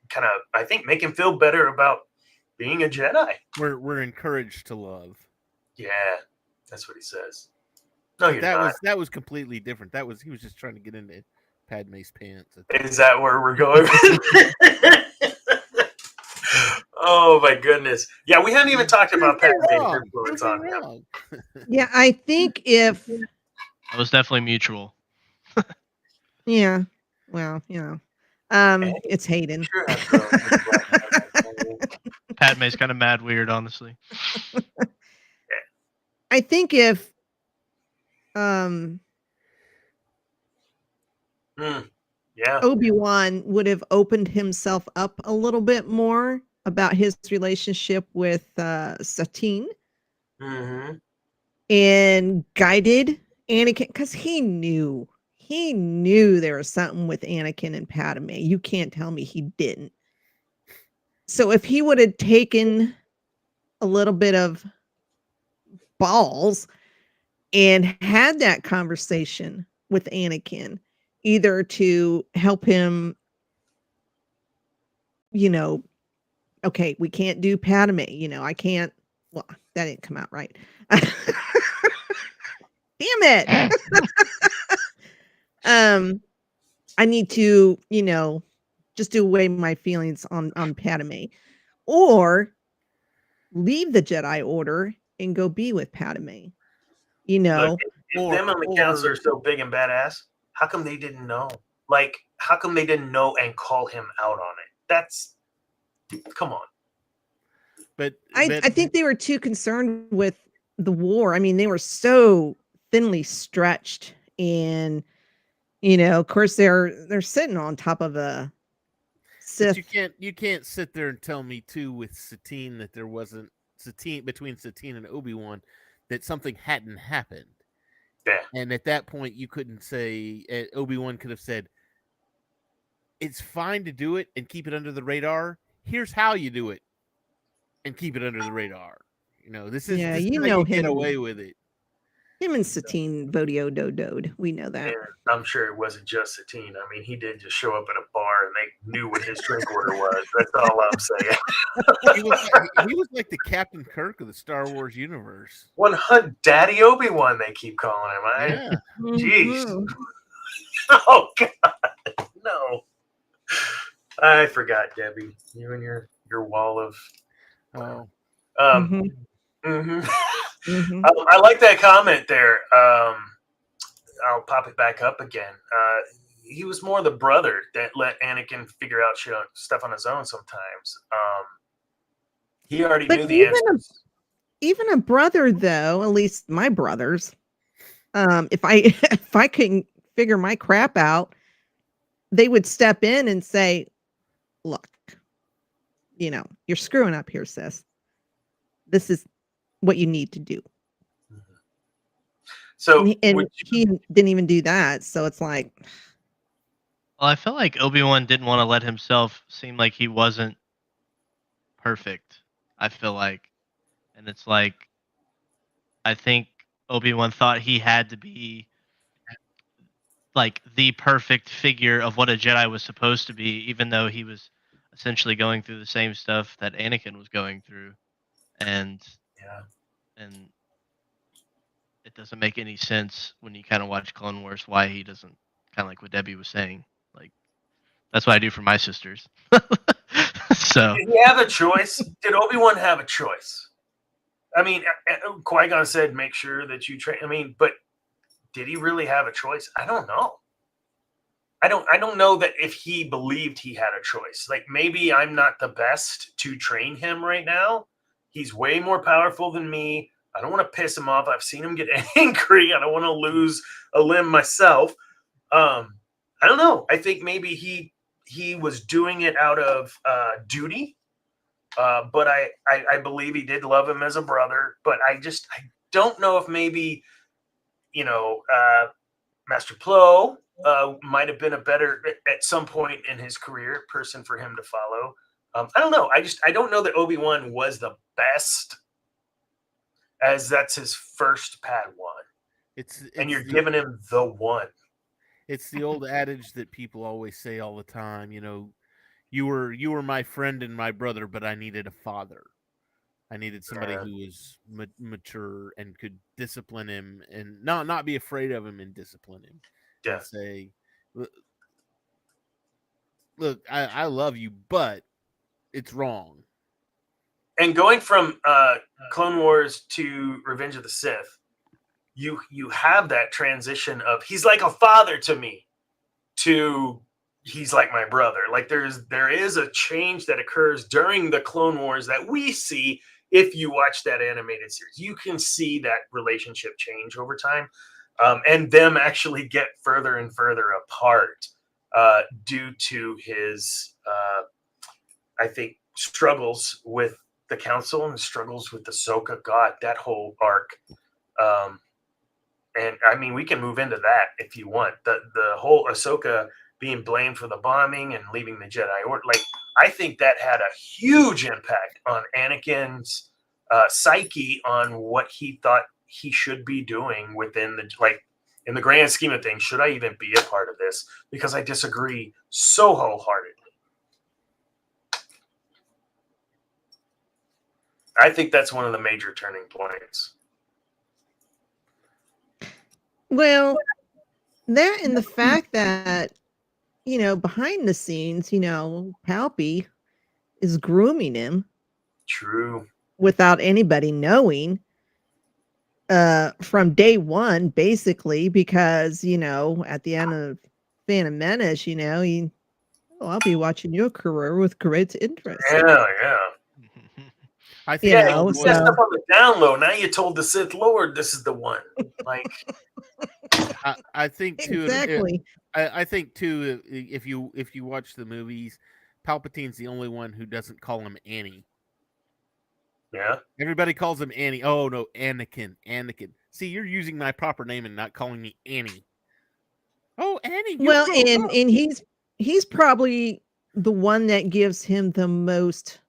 kind of, I think, make him feel better about being a Jedi. We're encouraged to love. Yeah, that's what he says. No, you're not. That was completely different. He was just trying to get into Padme's pants. Is that where we're going? Oh my goodness! Yeah, we haven't even talked about Padme's influence on him. Yeah, I think if it was definitely mutual. Yeah, well, it's Hayden. Sure. Padme's kind of mad weird, honestly. I think if Obi-Wan would have opened himself up a little bit more about his relationship with Satine, and guided Anakin, because he knew there was something with Anakin and Padme. You can't tell me he didn't. So if he would have taken a little bit of balls and had that conversation with Anakin, either to help him, okay, we can't do Padme, I can't, well, that didn't come out right. Damn it. I need to, just do away my feelings on Padme, or leave the Jedi Order and go be with Padme. Look, if them and the council are so big and badass, how come they didn't know? Like, how come they didn't know and call him out on it? Come on. But I think they were too concerned with the war. I mean, they were so thinly stretched, and of course they're sitting on top of a but Sith. you can't sit there and tell me too with Satine that there wasn't between Satine and Obi-Wan that something hadn't happened. Yeah. And at that point, you couldn't say Obi-Wan could have said, "It's fine to do it and keep it under the radar. Here's how you do it and keep it under the radar." This is Yeah, this is you how know you get him. away with it. Him and Satine vodio do. We know that. And I'm sure it wasn't just Satine. I mean, he did just show up at a bar and they knew what his drink order was. That's all I'm saying. He was like the Captain Kirk of the Star Wars universe. 100 Daddy Obi-Wan, they keep calling him. Yeah. Jeez. Mhm. Oh, God. No. I forgot, Debbie. You and your wall of. Oh, Mhm. Mhm. Mhm. I like that comment there. I'll pop it back up again. He was more the brother that let Anakin figure out stuff on his own sometimes. He already But knew the answers. even a brother, though, at least my brothers, if I if I couldn't figure my crap out, they would step in and say, "Look, you're screwing up here, sis. This is what you need to do." So And he didn't even do that. So it's like, Well, I feel like Obi-Wan didn't want to let himself seem like he wasn't perfect. I feel like, and it's like, I think Obi-Wan thought he had to be like the perfect figure of what a Jedi was supposed to be, even though he was essentially going through the same stuff that Anakin was going through, and yeah. and it doesn't make any sense when you kind of watch Clone Wars why he doesn't, kind of like what Debbie was saying. Like, that's what I do for my sisters. So Did he have a choice? Did Obi-Wan have a choice? I mean, Qui-Gon said, "Make sure that you train." I mean, but did he really have a choice? I don't know. I don't know that if he believed he had a choice. Like, maybe I'm not the best to train him right now. He's way more powerful than me. I don't want to piss him off. I've seen him get angry. I don't want to lose a limb myself. I don't know. I think maybe he was doing it out of duty. But I believe he did love him as a brother. But I don't know if maybe, Master Plo might have been a better, at some point in his career, person for him to follow. I don't know. I don't know that Obi-Wan was the best, as that's his first Padawan. And you're giving him the one. It's the old adage that people always say all the time. You were my friend and my brother, but I needed a father. I needed somebody who was mature and could discipline him and not be afraid of him and discipline him. Yeah. And say, look, I love you, but it's wrong. And going from Clone Wars to Revenge of the Sith, you have that transition of he's like a father to me to he's like my brother. Like there is a change that occurs during the Clone Wars that we see. If you watch that animated series, you can see that relationship change over time, and them actually get further and further apart due to his, I think, struggles with the Council and struggles with Ahsoka. God, that whole arc. And I mean, we can move into that if you want. The whole Ahsoka being blamed for the bombing and leaving the Jedi Order. Like, I think that had a huge impact on Anakin's psyche, on what he thought he should be doing within in the grand scheme of things. Should I even be a part of this? Because I disagree so wholeheartedly. I think that's one of the major turning points. well, that and the fact that, behind the scenes, Palpy is grooming him True. without anybody knowing from day one, basically, because, at the end of Phantom Menace, he Oh, I'll be watching your career with great interest. Yeah. I You think Yeah, know, you so- messed up on the down low. Now you told the Sith Lord this is the one. Like, I think too. Exactly. I think too. If you watch the movies, Palpatine's the only one who doesn't call him Annie. yeah. Everybody calls him Annie. Oh no, Anakin. Anakin. See, you're using my proper name and not calling me Annie. Oh, Annie. You Well, grown and up. and he's probably the one that gives him the most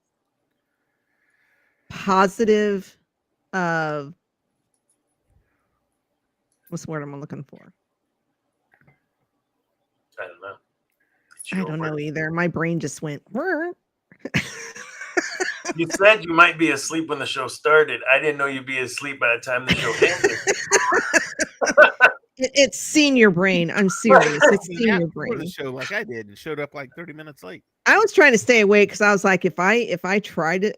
positive what's the word I'm looking for? I don't know. I don't know either. My brain just went. "Whir." You said you might be asleep when the show started. I didn't know you'd be asleep by the time the show ended. It's senior brain. I'm serious. It's You napped senior before the brain. show like I did and showed up like 30 minutes late. I was trying to stay awake because I was like, if I tried it,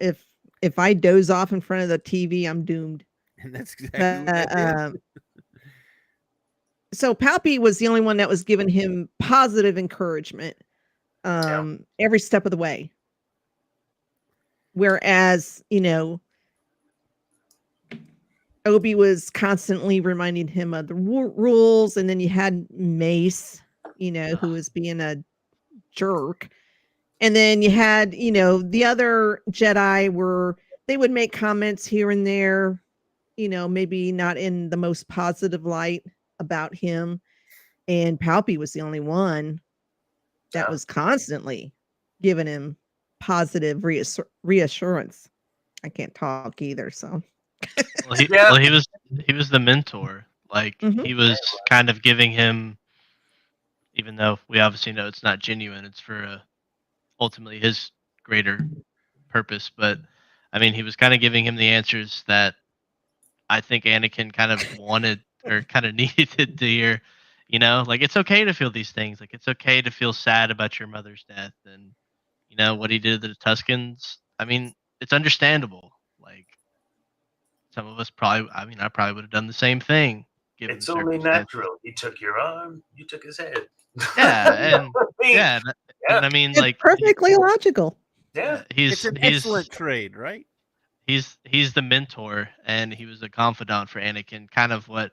if I doze off in front of the TV, I'm doomed. And that's exactly what I did. So Palpy was the only one that was giving him positive encouragement every step of the way. Whereas, Obi was constantly reminding him of the rules, and then you had Mace, who was being a jerk. And then you had, the other Jedi were they would make comments here and there, maybe not in the most positive light about him. And Palpy was the only one that was constantly giving him positive reassurance. I can't talk either, so. Well, he was the mentor. Like he was kind of giving him, even though we obviously know it's not genuine, it's for ultimately his greater purpose. But I mean, he was kind of giving him the answers that I think Anakin kind of wanted or kind of needed to hear. Like it's okay to feel these things. Like it's okay to feel sad about your mother's death, and what he did to the Tuscans. I mean, it's understandable. Like some of us probably. I mean, I probably would have done the same thing. Given It's the only circumstances. natural. He took your arm, you took his head. Yeah, and yeah. and I mean, It's like perfectly logical. Yeah, it's an excellent trade, right? He's the mentor, and he was a confidant for Anakin. Kind of what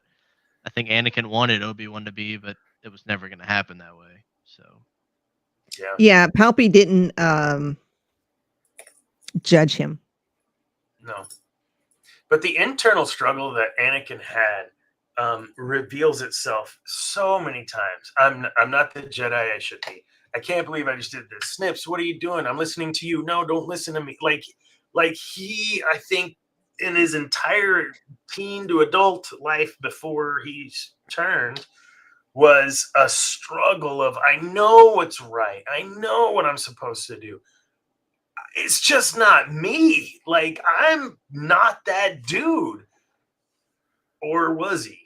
I think Anakin wanted Obi-Wan to be, but it was never going to happen that way. So yeah, Palpy didn't judge him. No, but the internal struggle that Anakin had reveals itself so many times. I'm not the Jedi I should be. I can't believe I just did this. Snips, what are you doing? I'm listening to you. No, don't listen to me. Like he, I think, in his entire teen to adult life before he turned, was a struggle of I know what's right. I know what I'm supposed to do. It's just not me. Like I'm not that dude. Or was he?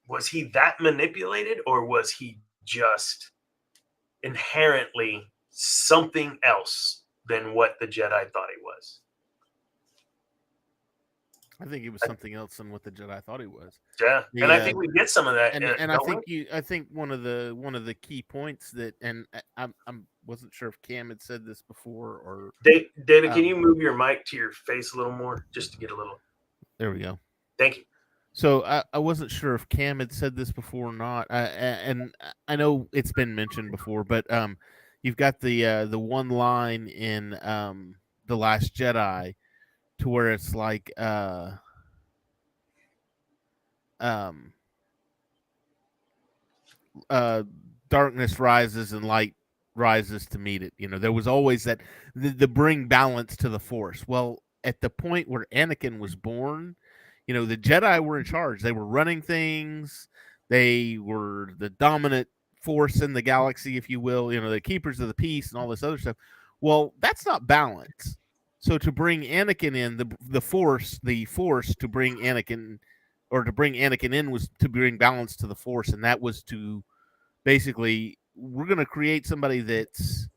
Was he that manipulated, or was he just inherently something else than what the Jedi thought he was? I think he was something else than what the Jedi thought he was. Yeah, and I think we get some of that. And I think one of the key points that, and I wasn't sure if Cam had said this before or David, can you move your mic to your face a little more just to get a little? There we go. Thank you. So I wasn't sure if Cam had said this before or not, and I know it's been mentioned before, but you've got the one line in The Last Jedi to where it's like darkness rises and light rises to meet it. There was always that the bring balance to the Force. Well, at the point where Anakin was born, the Jedi were in charge. They were running things. They were the dominant force in the galaxy, if you will, the keepers of the peace and all this other stuff. Well, that's not balance. So to bring Anakin in, the force to bring Anakin, or to bring Anakin in, was to bring balance to the Force, and that was to basically, we're going to create somebody that's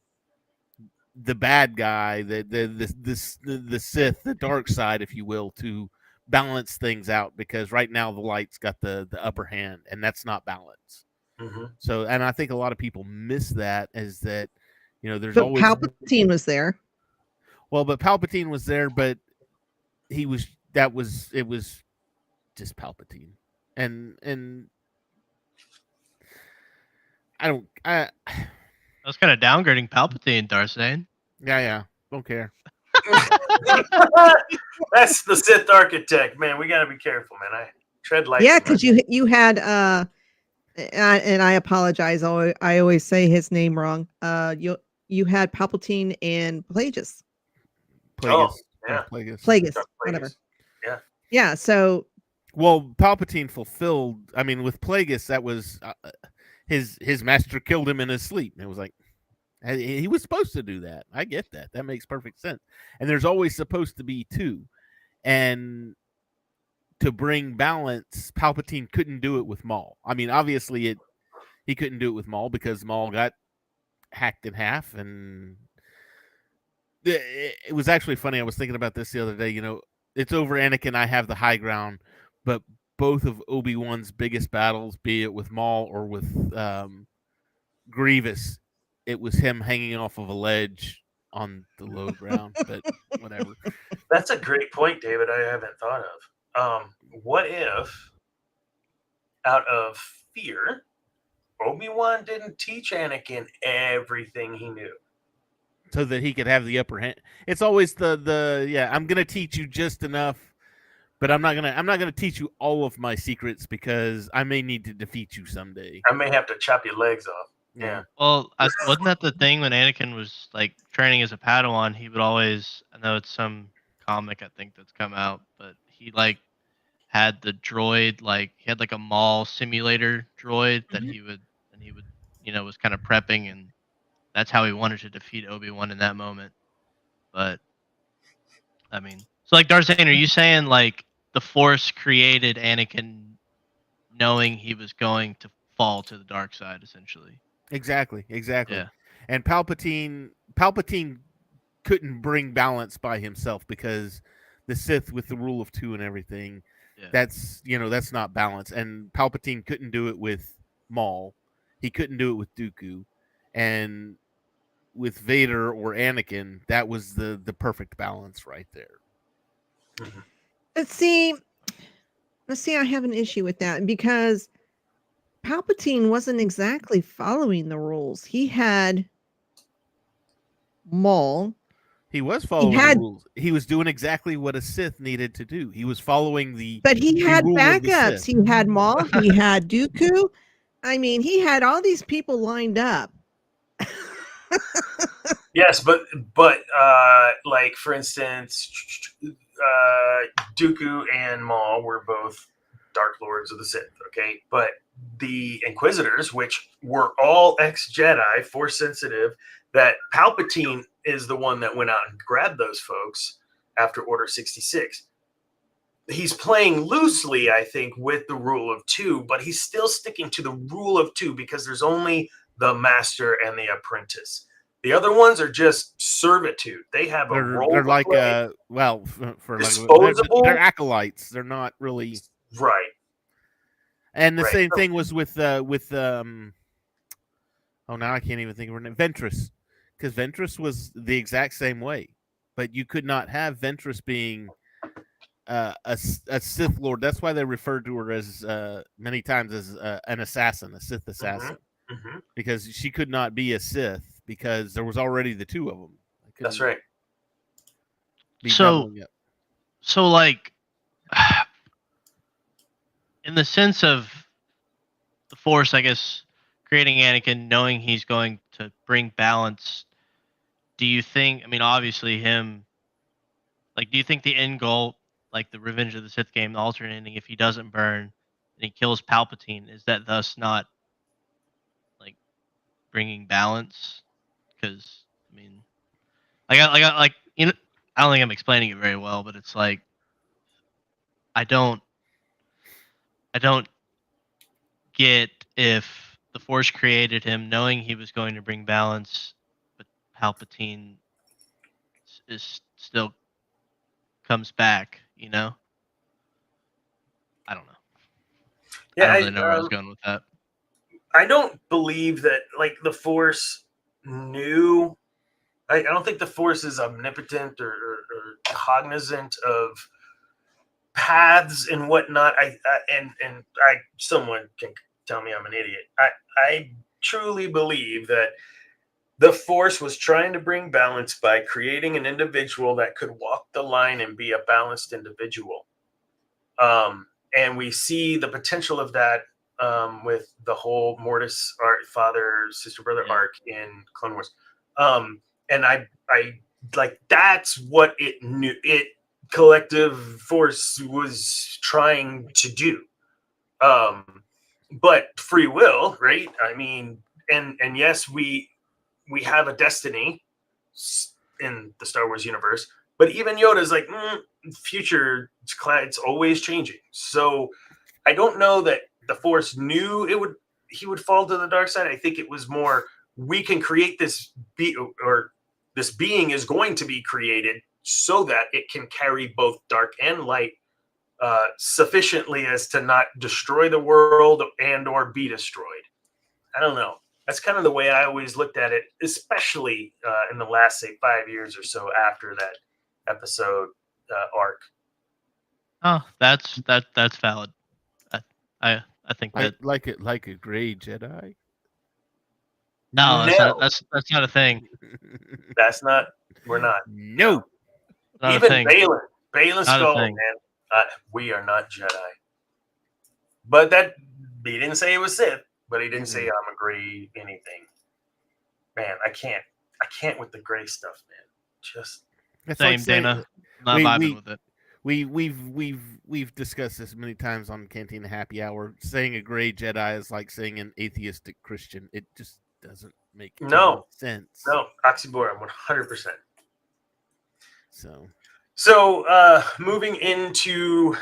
the bad guy, the Sith, the dark side, if you will, to balance things out, because right now the light's got the upper hand, and that's not balance. Mm-hmm. So, and I think a lot of people miss that, as that You know, there's But always Palpatine was there. well, but Palpatine was there, but it was just Palpatine, and I I was kind of downgrading Palpatine, Darthane. yeah, don't care. That's the Sith architect, man. We got to be careful, man. I tread lightly. Yeah, because you had and I apologize. I always say his name wrong. You had Palpatine and Plagueis. Oh, yeah. Plagueis, whatever. Yeah. Yeah. So. Well, Palpatine fulfilled. I mean, with Plagueis, that was his master killed him in his sleep. It was like he was supposed to do that. I get that. That makes perfect sense. And there's always supposed to be two. And to bring balance, Palpatine couldn't do it with Maul. I mean, obviously he couldn't do it with Maul because Maul got hacked in half. And it was actually funny. I was thinking about this the other day. You know, it's over Anakin. I have the high ground, but both of Obi-Wan's biggest battles, be it with Maul or with Grievous, it was him hanging off of a ledge on the low ground. But whatever. That's a great point, David. I haven't thought of. What if, out of fear, Obi-Wan didn't teach Anakin everything he knew, so that he could have the upper hand? It's always the I'm gonna teach you just enough, but I'm not gonna teach you all of my secrets because I may need to defeat you someday. I may have to chop your legs off. Yeah. Well, wasn't that the thing when Anakin was like training as a Padawan? He would always, I know it's some comic I think that's come out, but he like had the droid, like he had like a Maul simulator droid that he would was kind of prepping, and that's how he wanted to defeat Obi-Wan in that moment. But I mean, so like Darthane, are you saying like the Force created Anakin knowing he was going to fall to the dark side, essentially? Exactly. Yeah. And Palpatine couldn't bring balance by himself because the Sith with the rule of two and everything, that's not balance. And Palpatine couldn't do it with Maul. He couldn't do it with Dooku. And with Vader or Anakin, that was the perfect balance right there. Let's see, I have an issue with that because Palpatine wasn't exactly following the rules. He had Maul. He was following the rules. He was doing exactly what a Sith needed to do. He was following But he had backups. He had Maul. He had Dooku. I mean, he had all these people lined up. Yes, but like for instance, Dooku and Maul were both Dark Lords of the Sith. Okay, but the Inquisitors, which were all ex-Jedi, Force sensitive, that Palpatine is the one that went out and grabbed those folks after Order 66. He's playing loosely, I think, with the rule of two, but he's still sticking to the rule of two because there's only the master and the apprentice. The other ones are just servitude. They have a role. They're like disposable. They're acolytes. They're not really right. And the same thing was with now I can't even think of her name. Ventress, because Ventress was the exact same way, but you could not have Ventress being a Sith Lord. That's why they referred to her as many times as an assassin, a Sith assassin, because she could not be a Sith because there was already the two of them. That's right. So like, in the sense of the Force, I guess, creating Anakin, knowing he's going to bring balance, do you think, I mean, obviously him, like, do you think the end goal, like the Revenge of the Sith game, the alternate ending, if he doesn't burn and he kills Palpatine, is that thus not, like, bringing balance? Because, I mean, like, you know, I don't think I'm explaining it very well, but it's like, I don't get if the Force created him knowing he was going to bring balance, but Palpatine is still comes back, you know? I don't know. Yeah, I don't really know where I was going with that. I don't believe that, like, the Force knew. I don't think the Force is omnipotent or cognizant of paths and whatnot. I someone can tell me I'm an idiot. I truly believe that the Force was trying to bring balance by creating an individual that could walk the line and be a balanced individual. And we see the potential of that with the whole Mortis father sister brother arc in Clone Wars. And I like that's what it knew. It collective Force was trying to do. But free will, right? I mean, and yes, we have a destiny in the Star Wars universe, but even Yoda's like, future, it's always changing. So I don't know that the Force knew he would fall to the dark side. I think it was more, we can create this this being is going to be created so that it can carry both dark and light sufficiently as to not destroy the world and or be destroyed. I don't know. That's kind of the way I always looked at it, especially in the last, say, 5 years or so after that episode arc. Oh, that's valid. I think I that like it like a gray Jedi. no, No. that's not a thing. That's not. We're not. No. Not Even a thing. Balin Not a Skull, thing. man. We are not Jedi. But that he didn't say it was Sith, but he didn't say I'm a gray anything. Man, I can't with the gray stuff, man. Just That's Same, like saying- Dana. Not we- vibing we- with it. We've discussed this many times on Cantina Happy Hour. Saying a gray Jedi is like saying an atheistic Christian. It just doesn't make any sense. no oxymoron, 100%. So moving into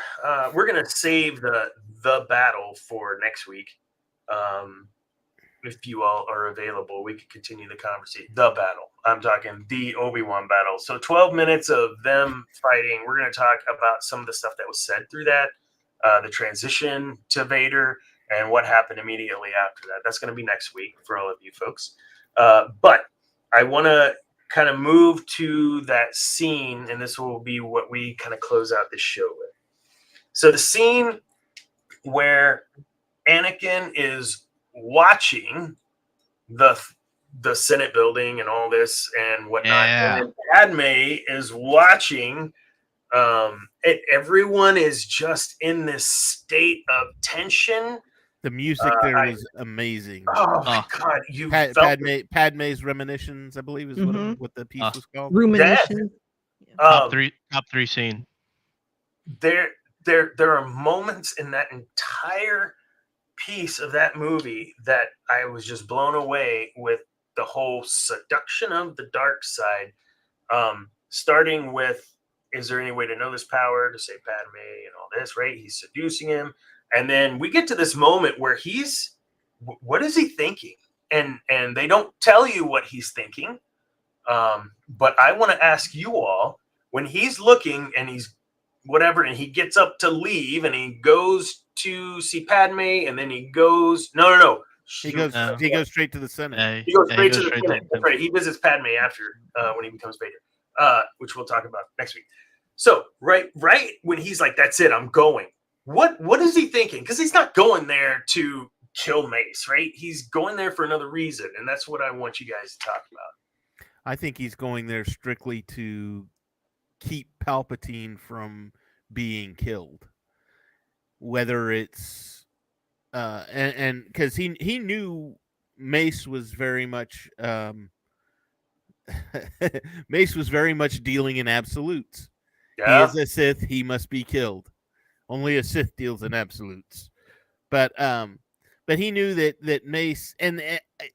we're gonna save the battle for next week. If you all are available, we could continue the conversation. The battle. I'm talking the Obi-Wan battle. So 12 minutes of them fighting. We're going to talk about some of the stuff that was said through that, the transition to Vader, and what happened immediately after that. That's going to be next week for all of you folks. But I want to kind of move to that scene, and this will be what we kind of close out this show with. So the scene where Anakin is watching the Senate building and all this and whatnot, and then Padme is watching. Everyone is just in this state of tension. the music there was amazing. Oh my god, you felt Padme's Reminiscence, I believe, is what the piece was called. Rumination. Top three scene. There are moments in that entire piece of that movie that I was just blown away with the whole seduction of the dark side. Starting with, is there any way to know this power, to say Padme and all this, right? He's seducing him. And then we get to this moment where what is he thinking? And they don't tell you what he's thinking. But I want to ask you all, when he's looking and he's whatever, and he gets up to leave and he goes to see Padme, and then he goes, no. He goes straight to the Senate. He goes straight to the Senate. That's right. He visits Padme after when he becomes Vader, which we'll talk about next week. So right when he's like, that's it, I'm going. What is he thinking? Because he's not going there to kill Mace, right? He's going there for another reason, and that's what I want you guys to talk about. I think he's going there strictly to keep Palpatine from being killed. Whether it's and because he knew Mace was very much Mace was very much dealing in absolutes. Yeah. He is a Sith, he must be killed. Only a Sith deals in absolutes. But he knew that Mace, and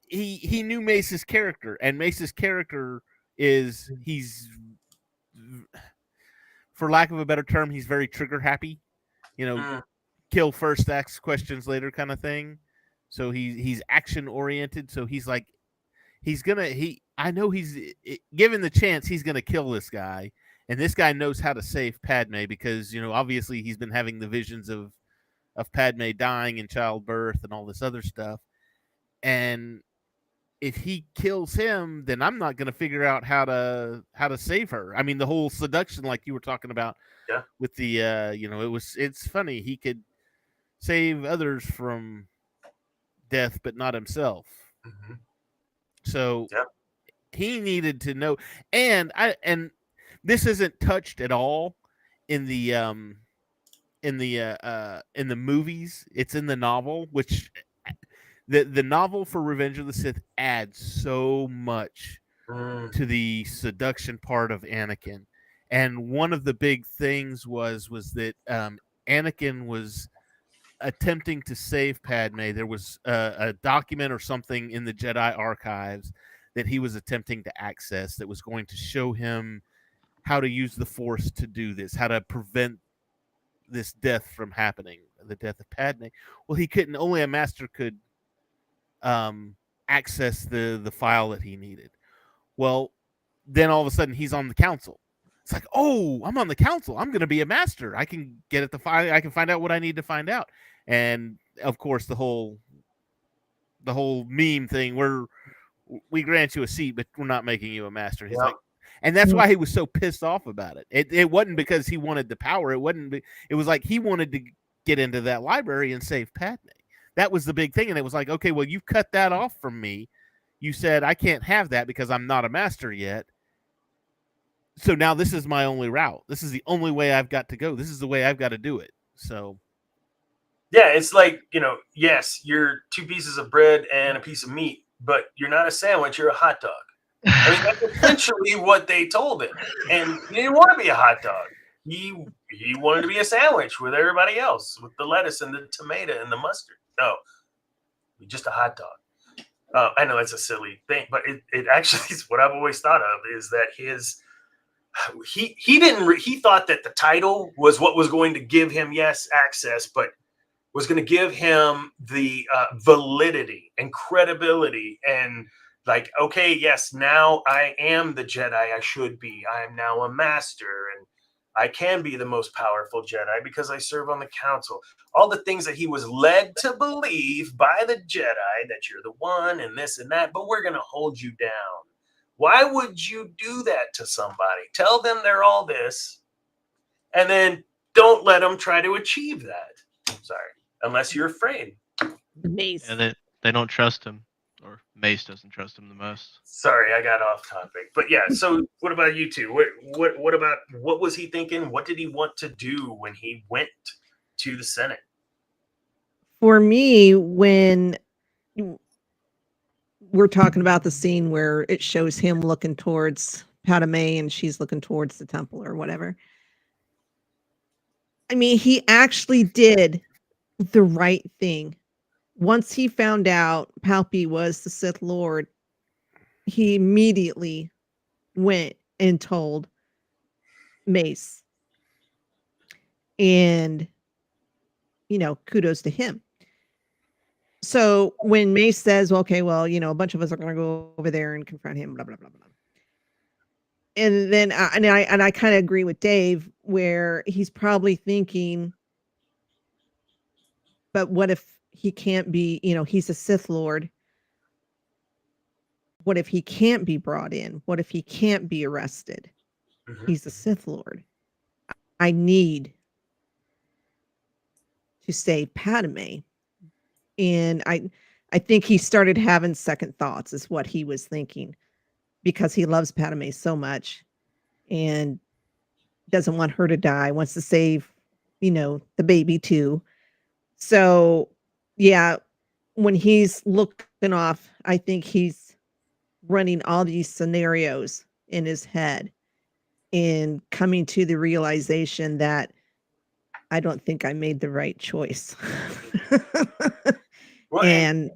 he knew Mace's character, and Mace's character is, he's, for lack of a better term, he's very trigger happy. Kill first, ask questions later kind of thing. So he's action oriented. So he's like, I know he's given the chance, he's gonna kill this guy, and this guy knows how to save Padme because obviously he's been having the visions of Padme dying in childbirth and all this other stuff, and if he kills him, then I'm not going to figure out how to save her. I mean, the whole seduction, like you were talking about, Yeah. with the it's funny, he could save others from death, but not himself. Mhm. So Yeah. he needed to know, and this isn't touched at all in the movies. It's in the novel, which the novel for Revenge of the Sith adds so much Mm. to the seduction part of Anakin. And one of the big things was that Anakin was attempting to save Padme. There was a document or something in the Jedi archives that he was attempting to access that was going to show him how to use the Force to do this, how to prevent this death from happening, the death of Padme. Well, he couldn't. Only a master could access the file that he needed. Well, then all of a sudden he's on the council. It's like, oh, I'm on the council. I'm going to be a master. I can get at the file. I can find out what I need to find out. And of course, the whole meme thing where we grant you a seat, but we're not making you a master. He's like, and that's why he was so pissed off about it. It wasn't because he wanted the power. It was like he wanted to get into that library and save Padme. That was the big thing. And it was like, okay, well, you've cut that off from me. You said I can't have that because I'm not a master yet. So now this is my only route. This is the only way I've got to go. This is the way I've got to do it. So yeah, it's like, yes, you're 2 pieces of bread and a piece of meat, but you're not a sandwich, you're a hot dog. I mean, that's essentially what they told him. And he didn't want to be a hot dog. He wanted to be a sandwich with everybody else, with the lettuce and the tomato and the mustard. No, just a hot dog. I know it's a silly thing, but it actually is what I've always thought of, is that he thought that the title was what was going to give him, yes, access, but was going to give him the validity and credibility and like, okay, yes, now I am the Jedi I should be. I am now a master and I can be the most powerful Jedi because I serve on the council. All the things that he was led to believe by the Jedi, that you're the one and this and that, but we're going to hold you down. Why would you do that to somebody? Tell them they're all this, and then don't let them try to achieve that. Sorry, unless you're afraid. Mace. Yeah, they don't trust him, or Mace doesn't trust him the most. Sorry, I got off topic. But yeah, so what about you two? What was he thinking? What did he want to do when he went to the Senate? For me, when we're talking about the scene where it shows him looking towards Padme and she's looking towards the temple or whatever. I mean, he actually did the right thing. Once he found out Palpy was the Sith Lord, he immediately went and told Mace. And, kudos to him. So when Mace says, okay, well, a bunch of us are going to go over there and confront him, blah, blah, blah, blah. And then, I kind of agree with Dave, where he's probably thinking, but what if he can't be, he's a Sith Lord. What if he can't be brought in? What if he can't be arrested? Mhm. He's a Sith Lord. I need to save Padme. And I think he started having second thoughts, is what he was thinking, because he loves Padme so much and doesn't want her to die, wants to save, the baby too. So, yeah, when he's looking off, I think he's running all these scenarios in his head and coming to the realization that I don't think I made the right choice. Well, and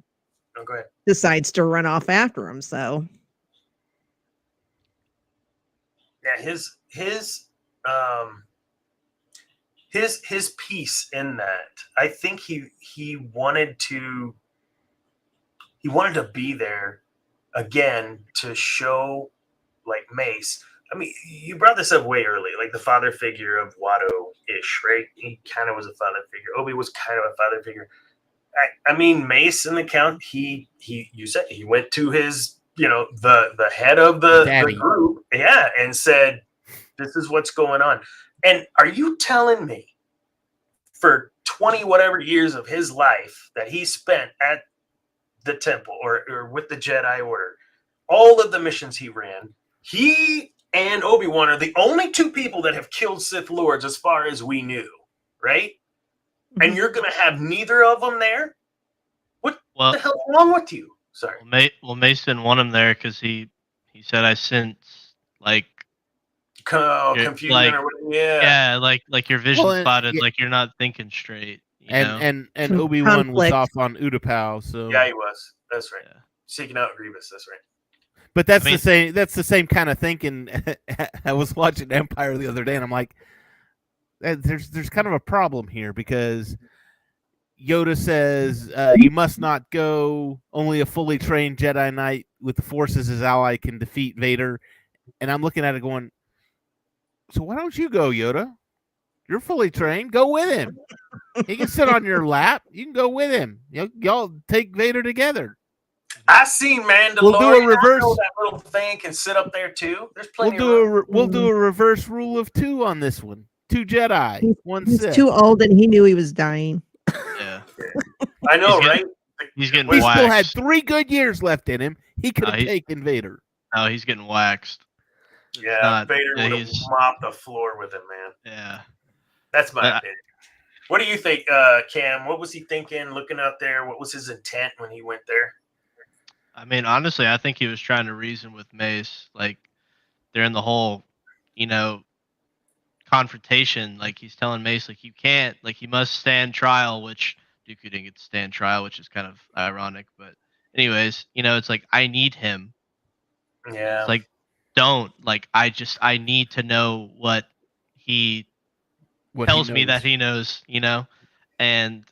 go ahead. decides to run off after him. So Yeah, his piece in that, I think he wanted to be there again to show, like, Mace. I mean, you brought this up way early, like the father figure of Watto-ish, right? He kind of was a father figure. Obi was kind of a father figure. I mean, Mace and the Count. You said he went to his, the head of the Daddy. group, yeah, and said, "This is what's going on." And are you telling me, for 20 whatever years of his life that he spent at the temple or with the Jedi Order, all of the missions he ran, he and Obi-Wan are the only two people that have killed Sith Lords as far as we knew, right? And you're going to have neither of them there? What the hell's wrong with you? Sorry. Mace didn't want him there because he said, I sense Confusion like, or whatever. Yeah. yeah, like your vision Well, spotted, like you're not thinking straight. You know? And Some Obi-Wan was conflict. off on Utapau, so Yeah, he was. That's right. Yeah. Seeking out Grievous. That's right. But that's the same. That's the same kind of thinking. I was watching Empire the other day, and I'm like, there's kind of a problem here because Yoda says you must not go. Only a fully trained Jedi Knight with the Force as his ally can defeat Vader. And I'm looking at it going, so why don't you go, Yoda? You're fully trained. Go with him. He can sit on your lap. You can go with him. Y'all take Vader together. I seen Mandalorian. We'll do a reverse. I know that little thing can sit up there too. There's plenty. We'll do a reverse rule of 2 on this one. 2 Jedi, 1 He's Sith. too old and he knew he was dying. Yeah. I know, right? He's getting He waxed. still had 3 good years left in him. He could have taken Vader. No, he's getting waxed. Yeah, Vader would have mopped the floor with him, man. Yeah. That's my opinion. What do you think, Cam? What was he thinking looking out there? What was his intent when he went there? I mean, honestly, I think he was trying to reason with Mace. Like, during the whole, confrontation, like, he's telling Mace, like, you can't, like, you must stand trial, which Dooku didn't get to stand trial, which is kind of ironic. But anyways, it's like, I need him. Yeah. It's like, don't. Like, I need to know what he tells me that he knows, and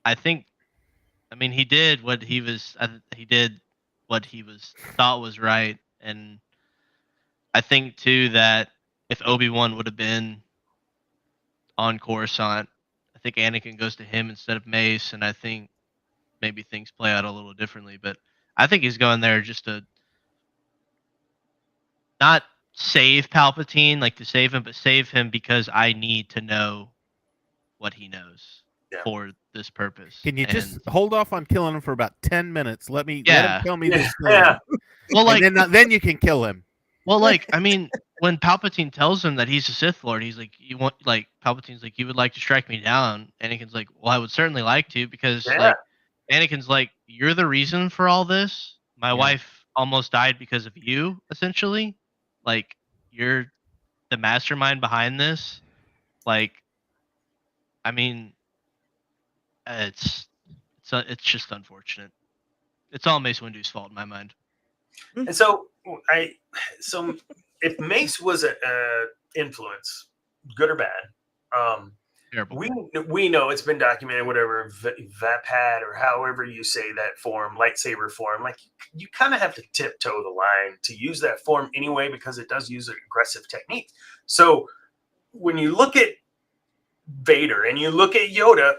I think, he did what he thought was right, and I think too that if Obi-Wan would have been on Coruscant, I think Anakin goes to him instead of Mace, and I think maybe things play out a little differently. But I think he's going there just to not save Palpatine, like to save him, but save him because I need to know what he knows for this purpose. Can you just hold off on killing him for about 10 minutes? Let him tell me this thing. Yeah. Well, like, then you can kill him. Well, like, when Palpatine tells him that he's a Sith Lord, he's like, Palpatine's like, you would like to strike me down. Anakin's like, well, I would certainly like to, because like, Anakin's like, you're the reason for all this. My wife almost died because of you, essentially. Like, you're the mastermind behind this. Like, it's just unfortunate. It's all Mace Windu's fault in my mind. And so if Mace was an influence, good or bad, we know it's been documented, whatever, Vapad or however you say that form, lightsaber form, like you kind of have to tiptoe the line to use that form anyway, because it does use an aggressive technique. So when you look at Vader and you look at Yoda,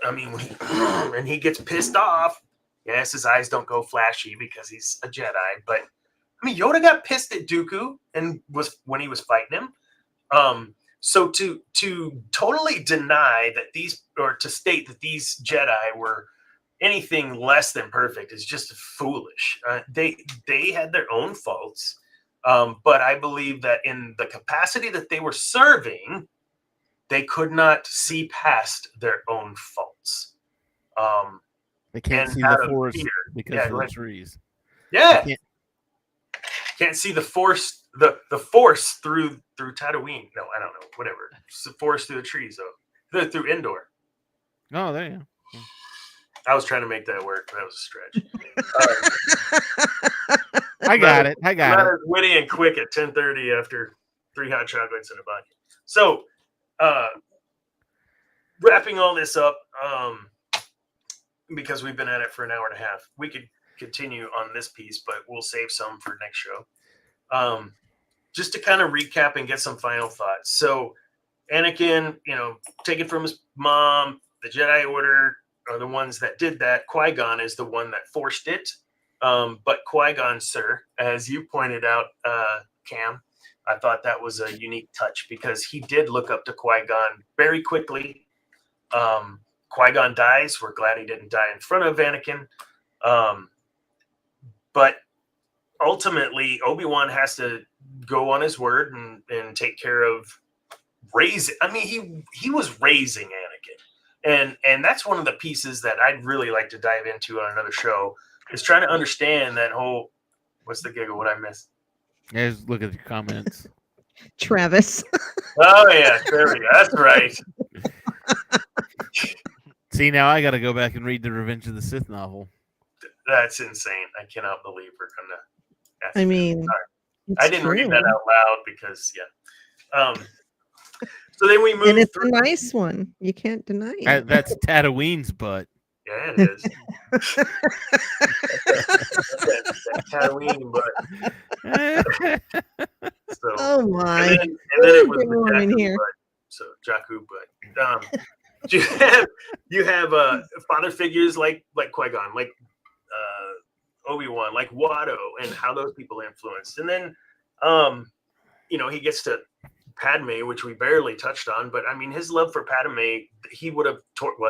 when he gets pissed off, yes, his eyes don't go flashy because he's a Jedi, but Yoda got pissed at Dooku and when he was fighting him. So to totally deny that to state that these Jedi were anything less than perfect is just foolish. They had their own faults, but I believe that in the capacity that they were serving, they could not see past their own faults. They can't see the forest because of the trees. Yeah. Can't see the force, the force through Tatooine. No, I don't know. Whatever. It's the force through the trees, though. Through Endor. Oh, there you go. I was trying to make that work. That was a stretch. I got it. Not as witty and quick at 10:30 after 3 hot chocolates and a vodka. So, wrapping all this up, because we've been at it for an hour and a half, we could continue on this piece, but we'll save some for next show. Just to kind of recap and get some final thoughts. So Anakin, taken from his mom, the Jedi Order are the ones that did that. Qui-Gon is the one that forced it. But Qui-Gon, sir, as you pointed out, Cam, I thought that was a unique touch because he did look up to Qui-Gon very quickly. Qui-Gon dies. We're glad he didn't die in front of Anakin. But ultimately, Obi-Wan has to go on his word and take care of raising. I mean, he was raising Anakin. And that's one of the pieces that I'd really like to dive into on another show is trying to understand that whole, what's the giggle? What I miss? Yeah, just look at the comments. Travis. Oh yeah, there we go. That's right. See, now I got to go back and read the Revenge of the Sith novel. That's insane. I cannot believe we're gonna. I mean, I didn't read that out loud because so then we moved, and it's through. a nice one. You can't deny it. That's Tatooine's butt. Yeah, it is. That's Tatooine, but so. Oh my! And then it was Bring the one in Jakku here. butt. So Jakku butt. You have father figures like Qui-Gon, like Obi-Wan, like Watto, and how those people influenced. And then he gets to Padme, which we barely touched on, but I mean his love for Padme, he would have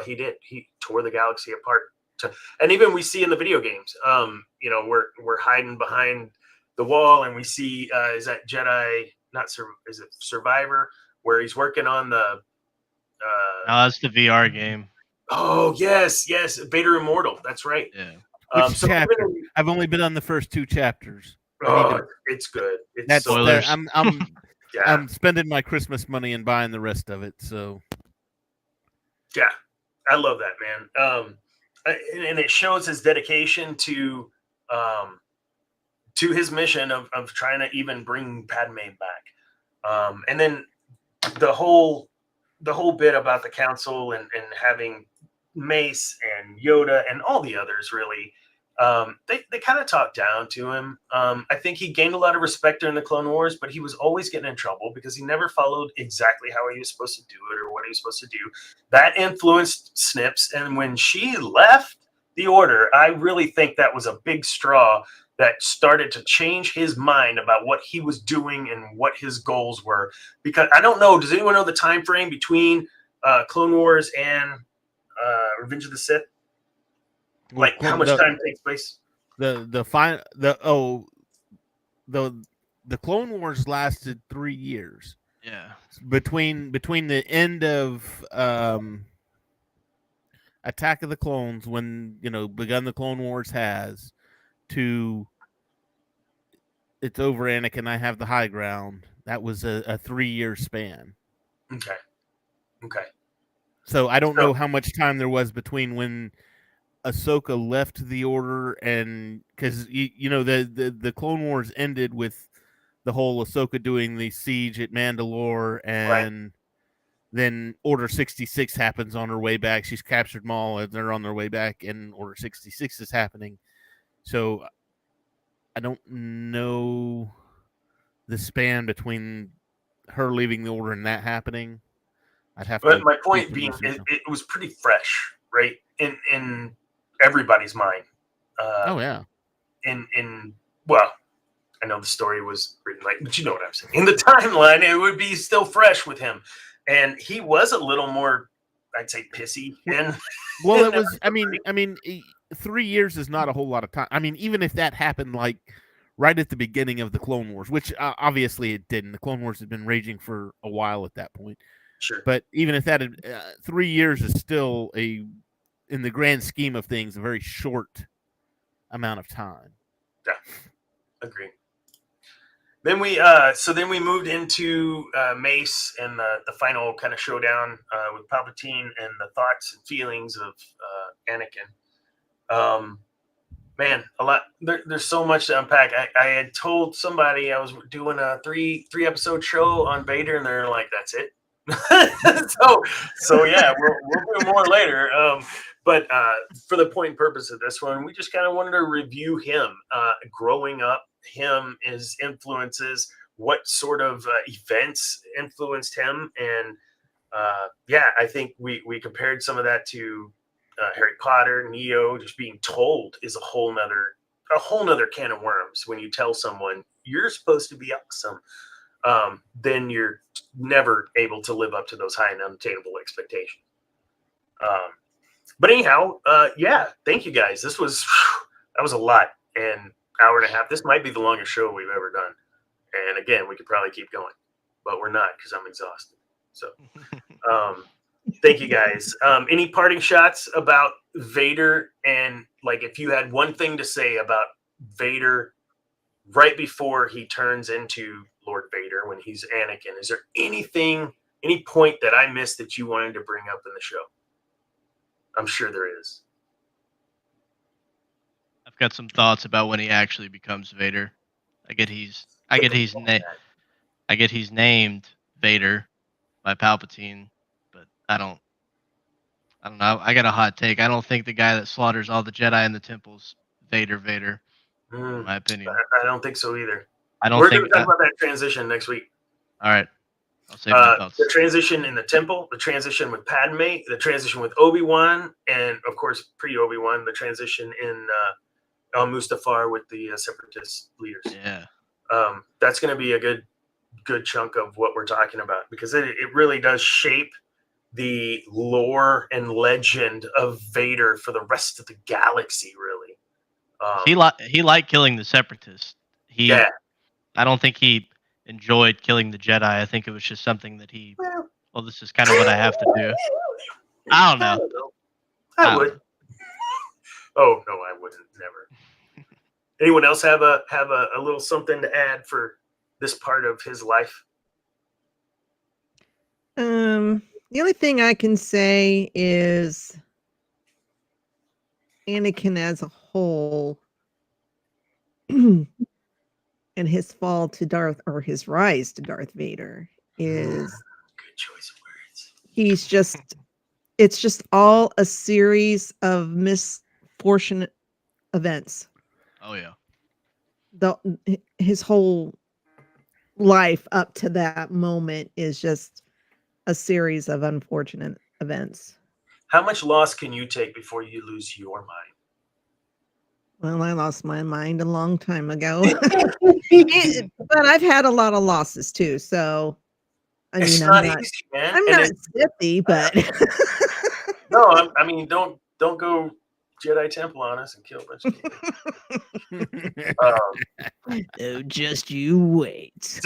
he did. He tore the galaxy apart. And even we see in the video games, we're hiding behind the wall and we see is that Jedi is it Survivor where he's working on the No, that's the VR game. Oh yes, Vader Immortal. That's right. Yeah. Which chapter? I've only been on the first 2 chapters. It's good. It's that's spoilers. I'm spending my Christmas money and buying the rest of it. So yeah, I love that, man. And it shows his dedication to his mission of trying to even bring Padme back. And then the whole bit about the council and having Mace and Yoda and all the others really, they kind of talked down to him. I think he gained a lot of respect during the Clone Wars, but he was always getting in trouble because he never followed exactly how he was supposed to do it or what he was supposed to do. That influenced Snips. And when she left the Order, I really think that was a big straw that started to change his mind about what he was doing and what his goals were. Because I don't know, does anyone know the time frame between Clone Wars and Revenge of the Sith? Like how much time takes place? The Clone Wars lasted 3 years. Yeah. Between the end of Attack of the Clones, when begun the Clone Wars has, to it's over, Anakin, I have the high ground. That was a 3-year span. Okay. So I don't know how much time there was between when Ahsoka left the Order and because the Clone Wars ended with the whole Ahsoka doing the siege at Mandalore, and then Order 66 happens on her way back. She's captured Maul, and they're on their way back, and Order 66 is happening. So I don't know the span between her leaving the Order and that happening. I'd have to. But my point being, it was pretty fresh, right? In everybody's mind. Oh yeah. Well, I know the story was written but you know what I'm saying. In the timeline, it would be still fresh with him, and he was a little more, I'd say, pissy. Well, it was. I mean, 3 years is not a whole lot of time. I mean, even if that happened like right at the beginning of the Clone Wars, which obviously it didn't. The Clone Wars had been raging for a while at that point. Sure. But even if that 3 years is still in the grand scheme of things, a very short amount of time. Yeah, agree. Then we moved into Mace and the final kind of showdown with Palpatine and the thoughts and feelings of Anakin. Man, a lot. There's so much to unpack. I had told somebody I was doing a three episode show on Vader, and they're like, "That's it." so yeah, we'll do more later. But for the point and purpose of this one, we just kind of wanted to review him growing up, his influences, what sort of events influenced him, and I think we compared some of that to Harry Potter, Neo, just being told is a whole nother can of worms. When you tell someone you're supposed to be awesome, then you're never able to live up to those high and unattainable expectations. But anyhow, yeah, thank you guys. That was a lot, and hour and a half. This might be the longest show we've ever done. And again, we could probably keep going, but we're not because I'm exhausted. So, thank you guys. Any parting shots about Vader? And like, if you had one thing to say about Vader right before he turns into Lord Vader, when he's Anakin, is there any point that I missed that you wanted to bring up in the show? I'm sure there is. I've got some thoughts about when he actually becomes Vader. I get he's named Vader by Palpatine, but I don't know. I got a hot take. I don't think the guy that slaughters all the Jedi in the temple's Vader, in my opinion. I don't think so either. I don't We're think going to talk about that transition next week. All right. I'll save my thoughts. The transition in the temple, the transition with Padme, the transition with Obi-Wan, and of course, pre-Obi-Wan, the transition in on Mustafar with the separatist leaders. Yeah. That's going to be a good chunk of what we're talking about, because it really does shape the lore and legend of Vader for the rest of the galaxy, really. He liked killing the separatists. Yeah. I don't think he enjoyed killing the Jedi. I think it was just something that well, this is kind of what I have to do. I don't know. I would. Oh no, I wouldn't. Never. Anyone else have a little something to add for this part of his life? The only thing I can say is Anakin as a whole and his fall to Darth, or his rise to Darth Vader, is good choice of words. It's just all a series of misfortunate events. Oh yeah. His whole life up to that moment is just a series of unfortunate events. How much loss can you take before you lose your mind? Well, I lost my mind a long time ago. But I've had a lot of losses too, so I It's mean, not easy, man. I'm not sippy, but no, I mean, don't go Jedi Temple on us and kill a bunch of people. Oh, just you wait.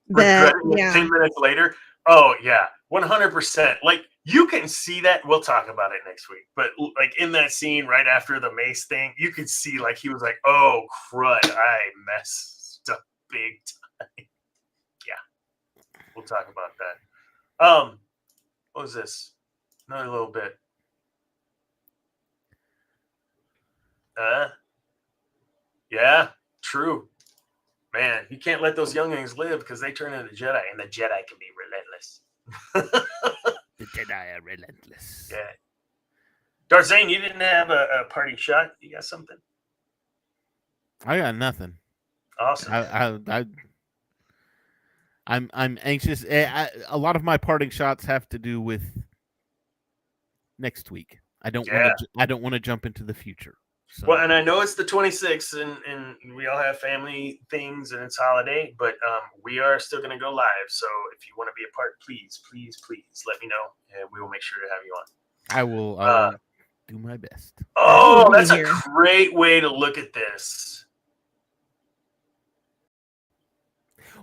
Regretting it yeah. 10 minutes later. Oh yeah, 100%. Like, you can see that. We'll talk about it next week. But like, in that scene right after the mace thing, you could see like he was like, "Oh crud, I messed up big time." Yeah, we'll talk about that. What was this? Another little bit. Yeah, true. Man, you can't let those younglings live because they turn into Jedi, and the Jedi can be relentless. The Jedi are relentless. Yeah. Darth Zane, you didn't have a party shot. You got something? I got nothing. Awesome. I'm anxious. A lot of my parting shots have to do with next week. I don't want to jump into the future. So. Well, and I know it's the 26th, and we all have family things, and it's holiday, but we are still going to go live. So if you want to be a part, please let me know, and we will make sure to have you on. I will do my best. Oh, that's a great way to look at this.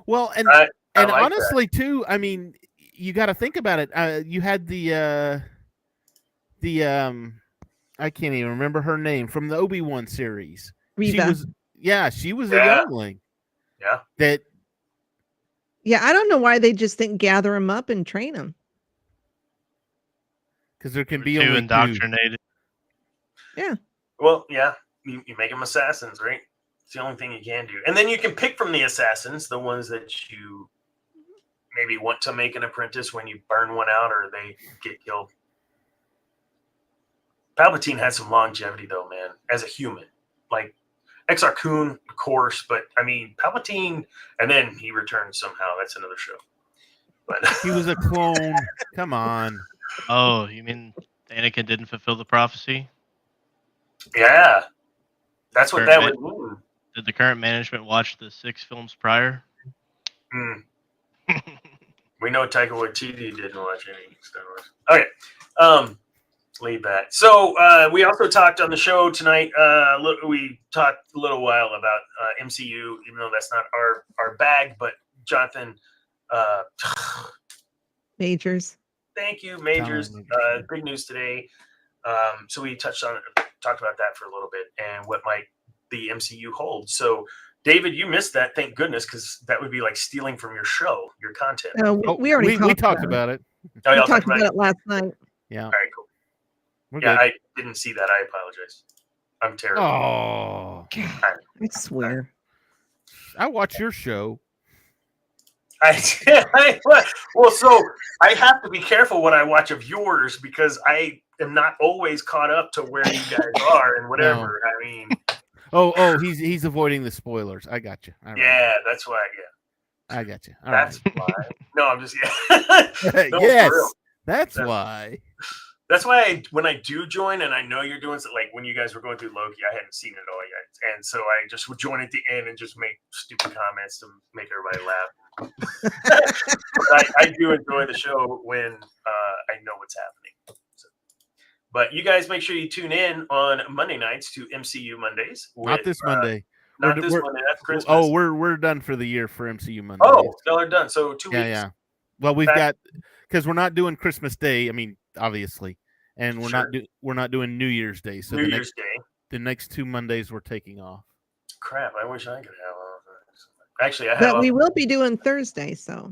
Well, and I like honestly, that. too, I mean, you got to think about it. You had the I can't even remember her name from the Obi-Wan series. Reva. She was a youngling. Yeah. Yeah, I don't know why they just didn't gather him up and train him. Because there can be too only indoctrinated. Yeah. Well, yeah, you make them assassins, right? It's the only thing you can do. And then you can pick from the assassins the ones that you maybe want to make an apprentice when you burn one out or they get killed. Palpatine had some longevity, though, man, as a human. Like, Exar Kun, of course, but, I mean, Palpatine, and then he returned somehow. That's another show. But He was a clone. Come on. Oh, you mean Anakin didn't fulfill the prophecy? yeah, that's what Current that ma- would mean. Did the current management watch the 6 films prior? Mm. We know Taika Waititi didn't watch any Star Wars. Okay, leave that. So we also talked on the show tonight. We talked a little while about MCU, even though that's not our bag. But Jonathan, Majors. thank you, Majors. Majors. Big news today. So we talked about that for a little bit and what might the MCU hold. So, David, you missed that. Thank goodness, because that would be like stealing from your show, your content. We already we talked talked about it. Oh, We y'all talked about it last night. Yeah. All right, cool. We're Yeah, good. I didn't see that. I apologize. I'm terrible. Oh, God, I swear. I watch your show. Well, so I have to be careful what I watch of yours because I am not always caught up to where you guys are and whatever. I mean, Oh, he's avoiding the spoilers. I got you. All right. yeah, that's why. Yeah, I got you. All that's right. why. No, I'm just No, Yes, for real. that's why. That's why when I do join and I know you're doing something, like when you guys were going through Loki, I hadn't seen it all yet. And so I just would join at the end and just make stupid comments to make everybody laugh. But I do enjoy the show when I know what's happening. So, but you guys make sure you tune in on Monday nights to MCU Mondays. Not this Monday. Not this Monday. That's Christmas. Oh, we're done for the year for MCU Monday. Oh, y'all are done. So 2 weeks. Yeah. Well, we've got, because we're not doing Christmas Day. I mean, obviously, and we're not doing New Year's Day. So New Year's Day. The next 2 Mondays we're taking off. Crap! I wish I could have off. Actually, I have. But we will be doing Thursday, so.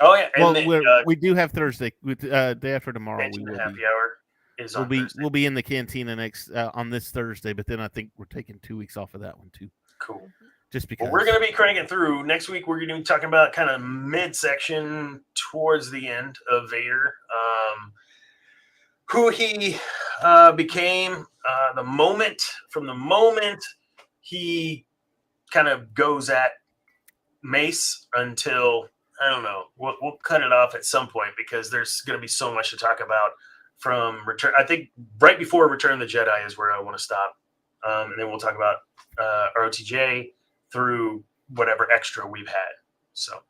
Oh yeah. Well, we do have Thursday. Day after tomorrow, we will happy be. hour is on Thursday. We'll be in the cantina next on this Thursday, but then I think we're taking 2 weeks off of that one too. Cool. Just because we're going to be cranking through. Next week, we're going to be talking about kind of midsection towards the end of Vader, who he became, the moment he kind of goes at Mace until, I don't know, we'll cut it off at some point because there's going to be so much to talk about from Return. I think right before Return of the Jedi is where I want to stop. And then we'll talk about ROTJ through whatever extra we've had. So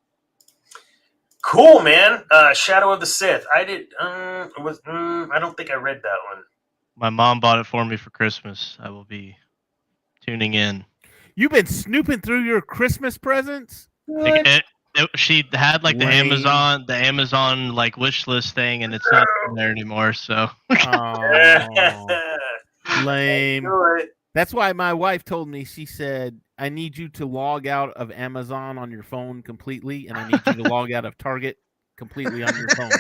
cool, man. Shadow of the Sith. I don't think I read that one. My mom bought it for me for Christmas. I will be tuning in. You've been snooping through your Christmas presents? She had like the Amazon like wish list thing, and it's not in there anymore. So lame. That's why my wife told me, she said, I need you to log out of Amazon on your phone completely, and I need you to log out of Target completely on your phone.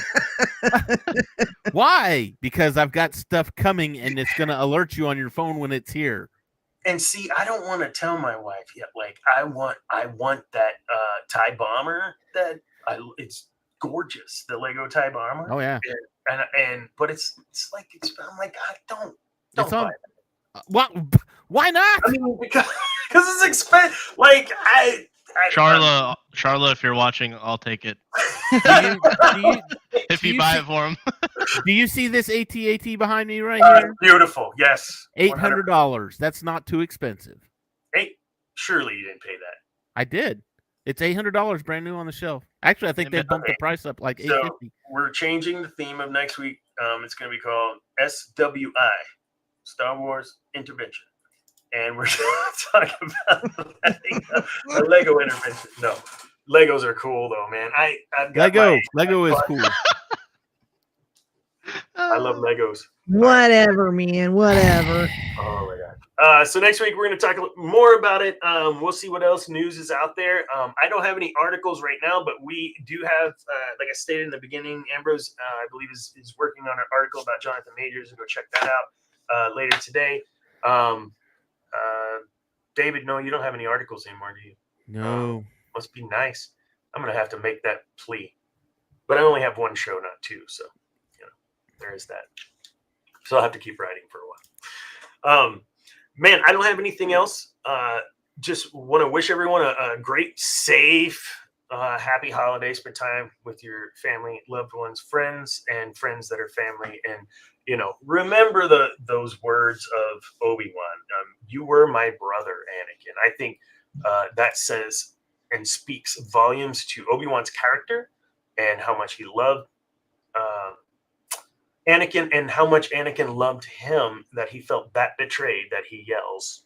Why? Because I've got stuff coming, and it's going to alert you on your phone when it's here. And see, I don't want to tell my wife yet. Like, I want that TIE bomber. It's gorgeous. The Lego TIE bomber. Oh yeah. But it's like I'm like, I don't It's buy on. it. What? Why not? I mean, because it's expensive. Like Charla, if you're watching, I'll take it. If you buy it for him. Do you see this AT-AT behind me right here? Beautiful. Yes. $800. That's not too expensive. Surely you didn't pay that. I did. It's $800 brand new on the shelf. Actually, I think they bumped the price up like $850. So we're changing the theme of next week. It's going to be called SWI, Star Wars Intervention. And we're talking about the Lego intervention. No, Legos are cool though, man. Lego is cool. I love Legos. Whatever, man. Whatever. Oh my god. So next week we're going to talk more about it. We'll see what else news is out there. I don't have any articles right now, but we do have, like I stated in the beginning, Ambrose, I believe is working on an article about Jonathan Majors, and go check that out later today. David, no, you don't have any articles anymore, do you? No. Must be nice. I'm going to have to make that plea. But I only have one show, not two. So, there is that. So I'll have to keep writing for a while. Man, I don't have anything else. Just want to wish everyone a great, safe happy holidays. Spend time with your family, loved ones, friends, and friends that are family. And remember those words of Obi-Wan. You were my brother, Anakin. I think that says and speaks volumes to Obi-Wan's character and how much he loved Anakin, and how much Anakin loved him, that he felt that betrayed that he yells,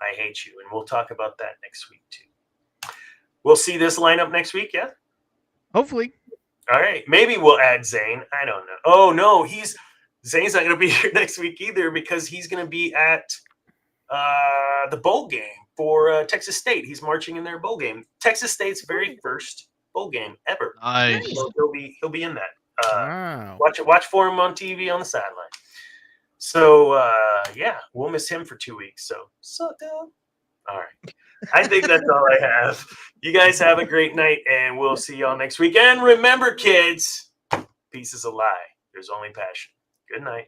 "I hate you." And we'll talk about that next week too. We'll see this lineup next week, yeah? Hopefully. All right. Maybe we'll add Zane. I don't know. Oh, no. Zane's not going to be here next week either, because he's going to be at the bowl game for Texas State. He's marching in their bowl game. Texas State's very first bowl game ever. Nice. So he'll be in that. Wow. Watch for him on TV on the sideline. So, yeah, we'll miss him for 2 weeks. So, suck up. All right. I think that's all I have. You guys have a great night, and we'll see y'all next week. And remember, kids, peace is a lie. There's only passion. Good night.